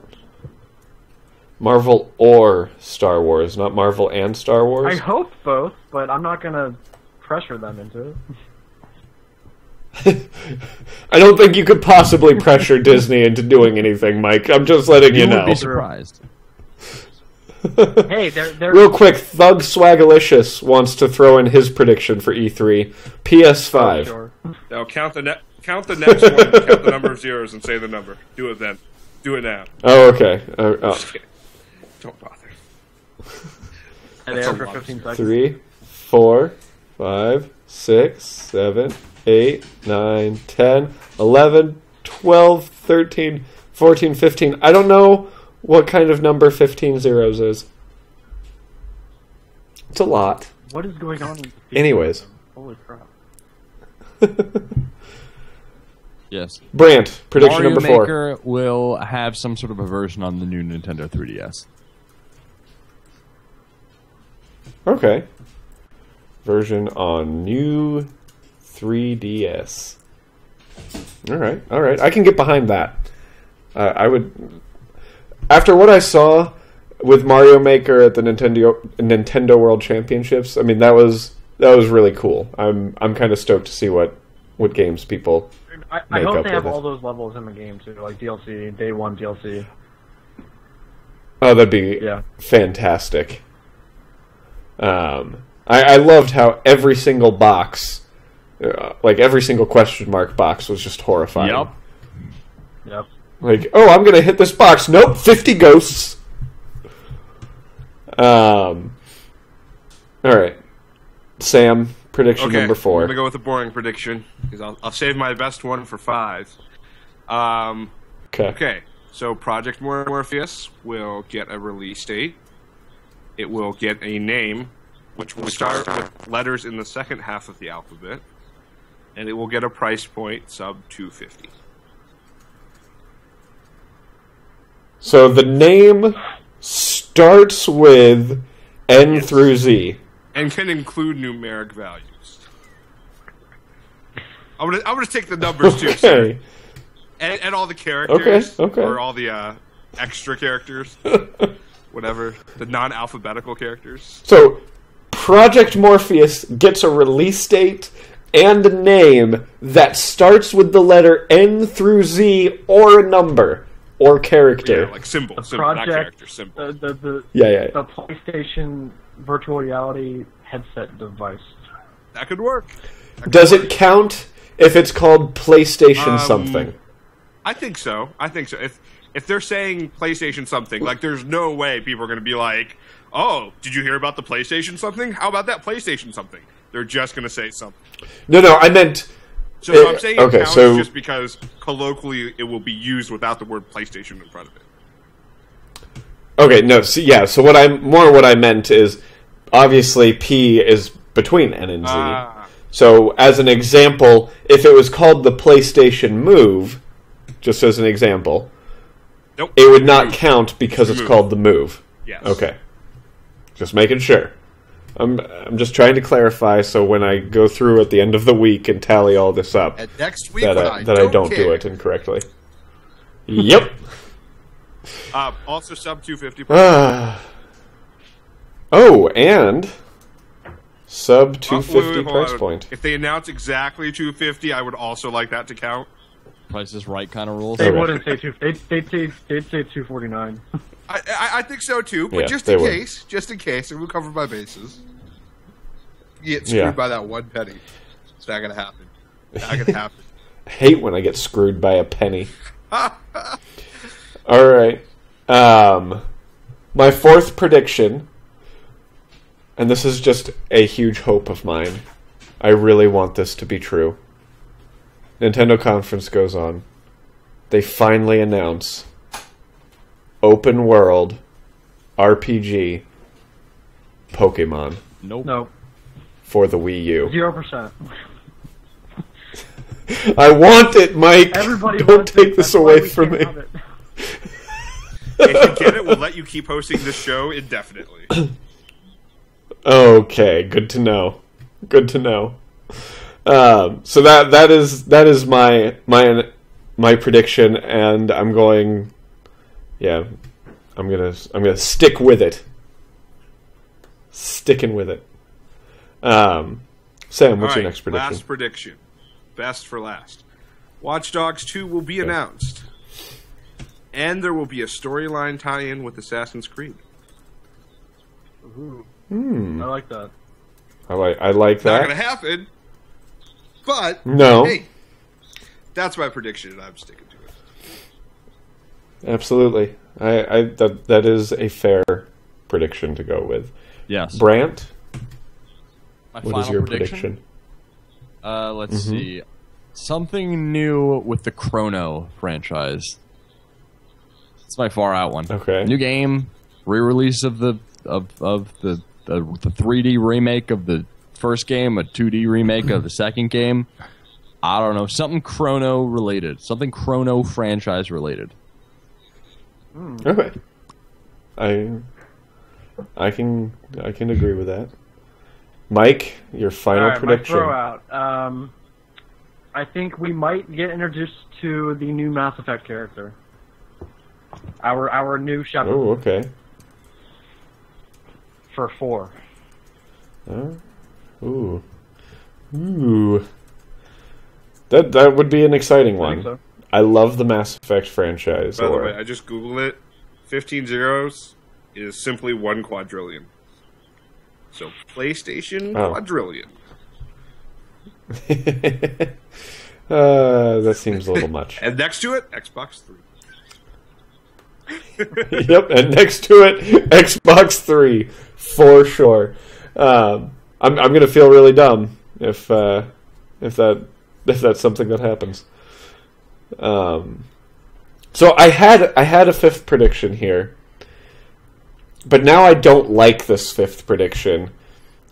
Marvel or Star Wars, not Marvel and Star Wars? I hope both, but I'm not going to pressure them into it. I don't think you could possibly pressure Disney into doing anything, Mike. I'm just letting you know. You would be surprised. Hey, they're... Real quick, Thug Swagalicious wants to throw in his prediction for E3. PS5. Oh, sure. Now count the next one, count the number of zeros, and say the number. Do it then. Do it now. Oh, okay. Don't bother. And there for 15 seconds. 3, 4, 5, 6, 7, 8, 9, 10, 11, 12, 13, 14, 15. I don't know what kind of number 15 zeros is. It's a lot. What is going on? Anyways. Holy crap. Yes. Brant, prediction Mario number 4. Maker will have some sort of a version on the new Nintendo 3DS. Okay. Version on new 3DS. All right. I can get behind that. I would. After what I saw with Mario Maker at the Nintendo World Championships, I mean that was really cool. I'm kind of stoked to see what games people. I hope they have all those levels in the game too, like DLC, day 1 DLC. Oh, that'd be fantastic. I loved how every single box, like every single question mark box, was just horrifying. Yep. Like, oh, I'm gonna hit this box. Nope, 50 ghosts. All right, Sam. Prediction number 4. I'm gonna go with a boring prediction because I'll save my best one for 5. Okay. So Project Morpheus will get a release date. It will get a name, which will start with letters in the second half of the alphabet, and it will get a price point sub $250. So the name starts with N through Z. And can include numeric values. I'm gonna take the numbers too, sir. And all the characters. Okay. Or all the extra characters. Whatever. The non-alphabetical characters. So, Project Morpheus gets a release date and a name that starts with the letter N through Z or a number or character. Yeah, like symbol, not character, symbol. The PlayStation virtual reality headset device. That could work. Does it count if it's called PlayStation something? I think so. If they're saying PlayStation something, like there's no way people are going to be like, "Oh, did you hear about the PlayStation something? How about that PlayStation something?" They're just going to say something. No, I meant. So I'm saying it counts just because colloquially it will be used without the word PlayStation in front of it. Okay, no, so what I meant is obviously P is between N and Z. So as an example, if it was called the PlayStation Move, just as an example, it would not count because it's called the Move. Yes. Okay. Just making sure. I'm just trying to clarify so when I go through at the end of the week and tally all this up, and next week that I don't do it incorrectly. Yep. Also sub 250. And sub 250 price point. If they announce exactly 250, I would also like that to count. Price is Right kind of rules. They wouldn't say 250. They'd say 249. I think so too, but just in case, and we'll cover my bases. You get screwed by that one penny. It's not gonna happen. I hate when I get screwed by a penny. All right. My fourth prediction, and this is just a huge hope of mine. I really want this to be true. Nintendo conference goes on. They finally announce open world RPG Pokemon Nope. for the Wii U. 0%. I want it, Mike. Everybody Don't wants take it. this That's why away we from can't me. have it. If you get it, we'll let you keep hosting this show indefinitely. Okay, good to know. Good to know. So that is my prediction, and I'm going. Yeah, I'm gonna stick with it. Sticking with it. Sam, what's your next prediction? Last prediction. Best for last. Watch Dogs 2 will be announced. And there will be a storyline tie-in with Assassin's Creed. Ooh. Hmm. I like that. I like Not that. gonna happen. But No. hey, that's my prediction, and I'm sticking to it. Absolutely. That is a fair prediction to go with. Yes. Brant, My what final is your prediction? Let's see. Something new with the Chrono franchise. It's my far out one. Okay. New game, re-release of the 3D remake of the first game, a 2D remake of the second game. I don't know, something Chrono related, something Chrono franchise related. Okay. I can agree with that. Mike, your final Alright, prediction. my throw out. I think we might get introduced to the new Mass Effect character. Our new Shepard Oh, okay. for 4. Ooh. That would be an exciting I one. think so. I love the Mass Effect franchise. By the way, I just Googled it. 15 zeros is simply 1 quadrillion. So PlayStation Oh. quadrillion. That seems a little much. And next to it, Xbox 3. Yep, and next to it, Xbox 3 for sure. I'm gonna feel really dumb if that's something that happens. So I had a fifth prediction here, but now I don't like this fifth prediction.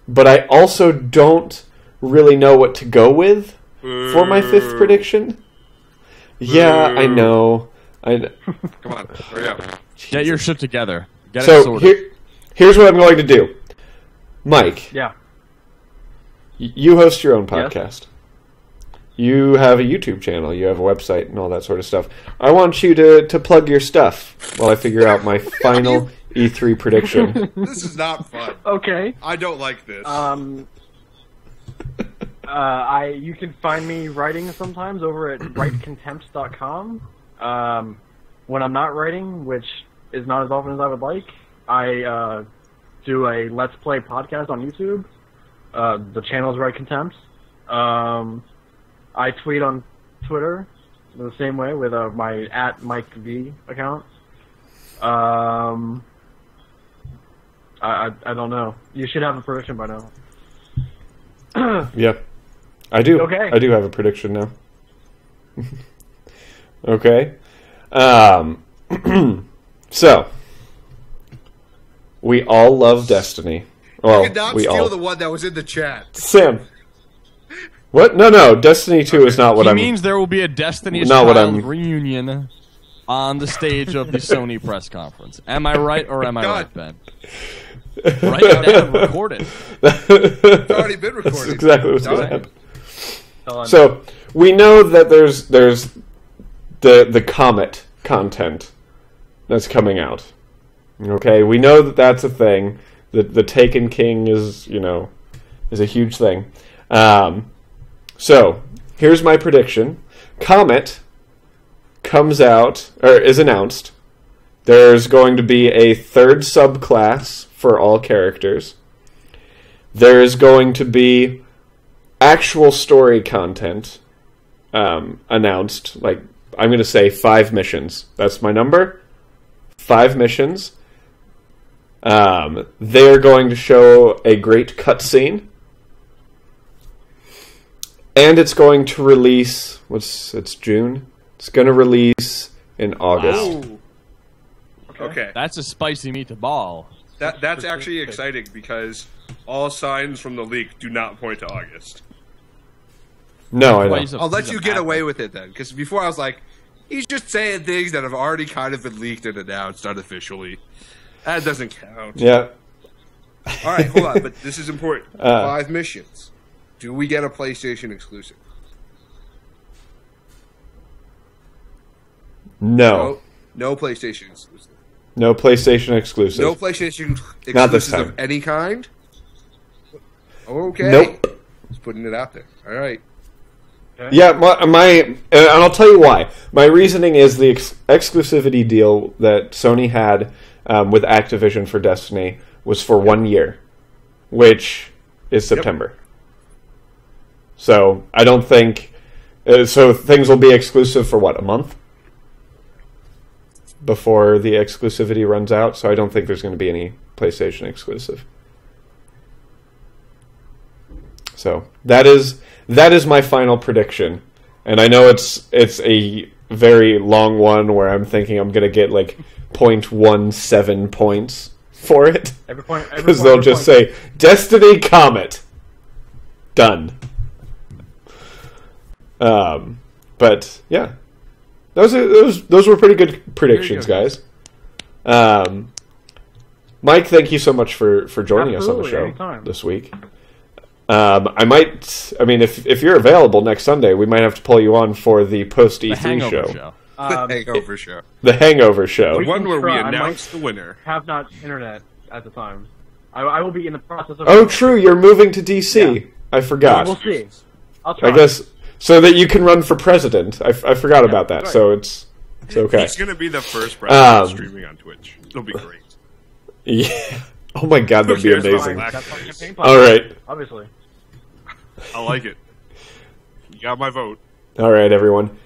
But I also don't really know what to go with for my fifth prediction. Yeah, I know. Come on, hurry up. Get your shit together. Get it So sorted. here's what I'm going to do. Mike, Yeah. you host your own podcast. You have a YouTube channel. You have a website and all that sort of stuff. I want you to plug your stuff while I figure out my final E3 prediction. This is not fun. Okay. I don't like this. You can find me writing sometimes over at writecontempt.com. When I'm not writing, which is not as often as I would like, I do a Let's Play podcast on YouTube. The channel is Write Contempt. I tweet on Twitter the same way with my @MikeV account. I don't know. You should have a prediction by now. Yep. I do. Okay. I do have a prediction now. Okay. So, we all love Destiny. Well, you did not we steal all... the one that was in the chat. Sam. What? No. Destiny 2 is not what He I'm... means there will be a Destiny's Not what Child I'm- reunion on the stage of the Sony press conference. Am I right or am I God. right, Ben? Write it down, record it. It's already been That's recorded. exactly what's going to Done. happen. So, we know that there's the Comet content that's coming out. Okay? We know that that's a thing. The Taken King is a huge thing. So, here's my prediction. Comet comes out, or is announced. There's going to be a third subclass for all characters. There is going to be actual story content announced. Like, I'm going to say 5 missions. That's my number. 5 missions. They're going to show a great cutscene. And it's going to release... It's June? It's going to release in August. Wow. Okay. That's a spicy meatball. That's actually exciting because all signs from the leak do not point to August. No, I don't. I'll let you get away with it then, because before I was like, he's just saying things that have already kind of been leaked and announced unofficially. That doesn't count. Yeah. All right, hold on, but this is important. 5 missions. Do we get a PlayStation exclusive? No. No PlayStation exclusive. No PlayStation exclusive. No PlayStation Not this exclusives time. of any kind? Okay. Nope. Just putting it out there. All right. Yeah, and I'll tell you why. My reasoning is the exclusivity deal that Sony had with Activision for Destiny was for 1 year, which is September. Yep. So I don't think... so things will be exclusive for, what, a month? Before the exclusivity runs out, so I don't think there's going to be any PlayStation exclusive. So that is my final prediction, and I know it's a very long one where I'm thinking I'm going to get like 0.17 points for it because they'll just say Destiny Comet done. But yeah. Those were pretty good predictions, guys. Mike, thank you so much for joining us on the show this week. If you're available next Sunday, we might have to pull you on for the post E3 show. The Hangover Show. The Hangover Show. The one where we announce the winner. Have not internet at the time. I will be in the process of... Oh, true, you're moving to DC. Yeah. I forgot. We'll see. I'll try. I guess... So that you can run for president. I forgot about that, right. So it's okay. He's going to be the first president streaming on Twitch. It'll be great. Yeah. Oh my god, that'd be amazing. All right. Obviously. I like it. You got my vote. All right, everyone.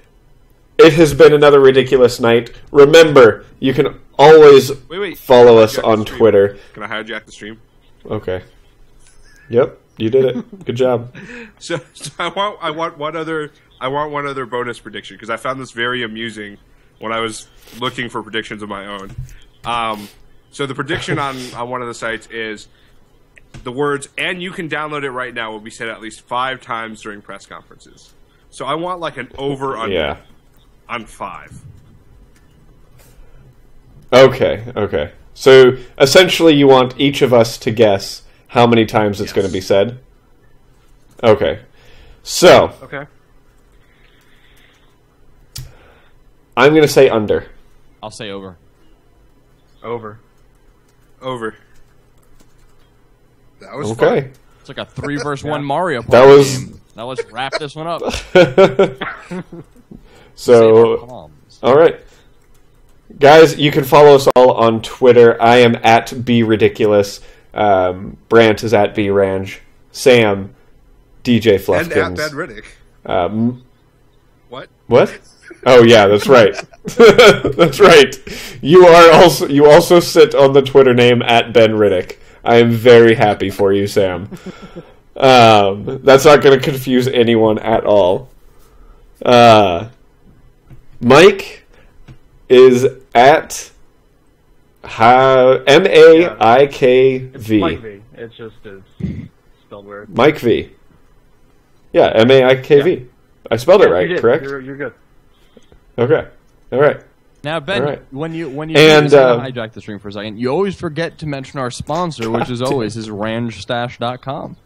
It has been another ridiculous night. Remember, you can always follow us on Twitter. Can I hijack the stream? Okay. Yep. You did it. Good job. So I want one other bonus prediction because I found this very amusing when I was looking for predictions of my own. So the prediction on one of the sites is the words "and you can download it right now" will be said at least 5 times during press conferences. So I want like an over/under on 5. Okay. So essentially, you want each of us to guess how many times it's going to be said? Okay. So. Okay. I'm going to say under. I'll say over. Over. That was okay. Fun. It's like a 3 versus 1 Mario Party game. Now let's wrap this one up. So, all right. Guys, you can follow us all on Twitter. I am at BRidiculous. Brant is at BRange. Sam, DJ Fluffkins. And at Ben Riddick. What? Oh yeah, that's right. That's right. You also sit on the Twitter name at Ben Riddick. I am very happy for you, Sam. That's not going to confuse anyone at all. Mike is at M-A-I-K-V. Mike V. It's just spelled weird. Mike V. Yeah, M-A-I-K-V. Yeah. I spelled it right, correct? You're good. Okay. All right. Now, Ben, right. when you hijack the stream for a second, you always forget to mention our sponsor, which is always ranchstash.com.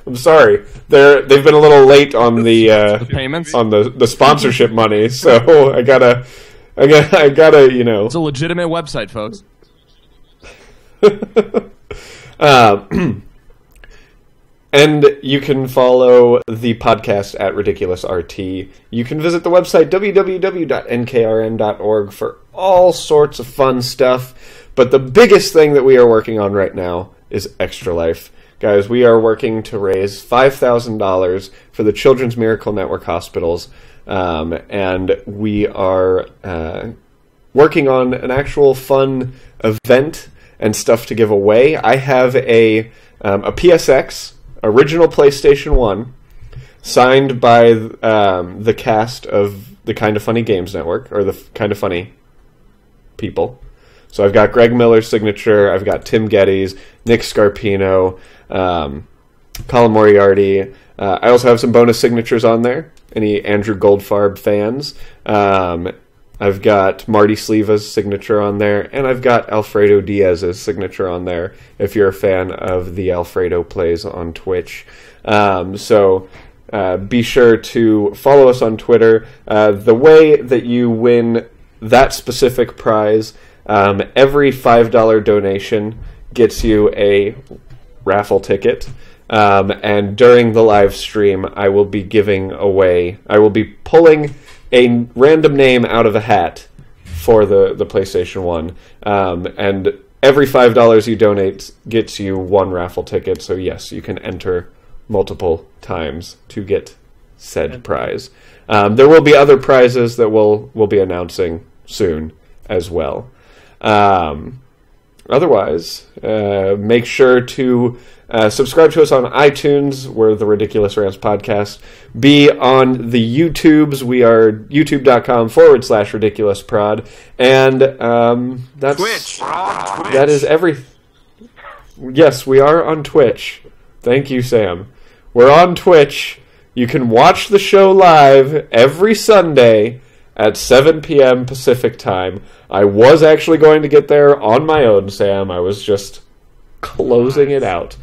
I'm sorry. They've been a little late on the payments, on the sponsorship money, so I gotta, you know. It's a legitimate website, folks. And you can follow the podcast at RidiculousRT. You can visit the website www.nkrn.org for all sorts of fun stuff. But the biggest thing that we are working on right now is Extra Life. Guys, we are working to raise $5,000 for the Children's Miracle Network hospitals. and we are working on an actual fun event and stuff to give away. I have a PSX, original PlayStation 1, signed by the cast of the Kind of Funny Games Network, or the Kind of Funny people. So I've got Greg Miller's signature, I've got Tim Geddes, Nick Scarpino, Colin Moriarty. I also have some bonus signatures on there. Any Andrew Goldfarb fans. I've got Marty Sleeva's signature on there, and I've got Alfredo Diaz's signature on there, if you're a fan of the Alfredo Plays on Twitch. So be sure to follow us on Twitter. The way that you win that specific prize, every $5 donation gets you a raffle ticket. And during the live stream, I will be pulling a random name out of a hat for the PlayStation 1. And every $5 you donate gets you one raffle ticket. So yes, you can enter multiple times to get said prize. There will be other prizes that we'll be announcing soon as well. Otherwise, make sure to subscribe to us on iTunes. We're the Ridiculous Rants Podcast. Be on the YouTubes. We are youtube.com/ridiculousprod. And that's Twitch. That is everything. Yes, we are on Twitch. Thank you, Sam. We're on Twitch. You can watch the show live every Sunday at 7 p.m. Pacific time. I was actually going to get there on my own, Sam. I was just closing it out.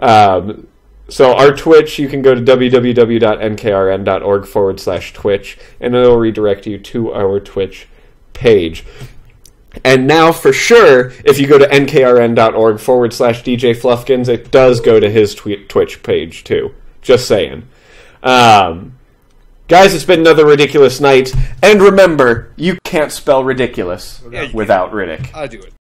So our Twitch, you can go to www.nkrn.org/Twitch, and it'll redirect you to our Twitch page. And now, for sure, if you go to nkrn.org/DJ Fluffkins, it does go to his Twitch page, too. Just saying. Guys, it's been another ridiculous night. And remember, you can't spell ridiculous without Riddick. I do it.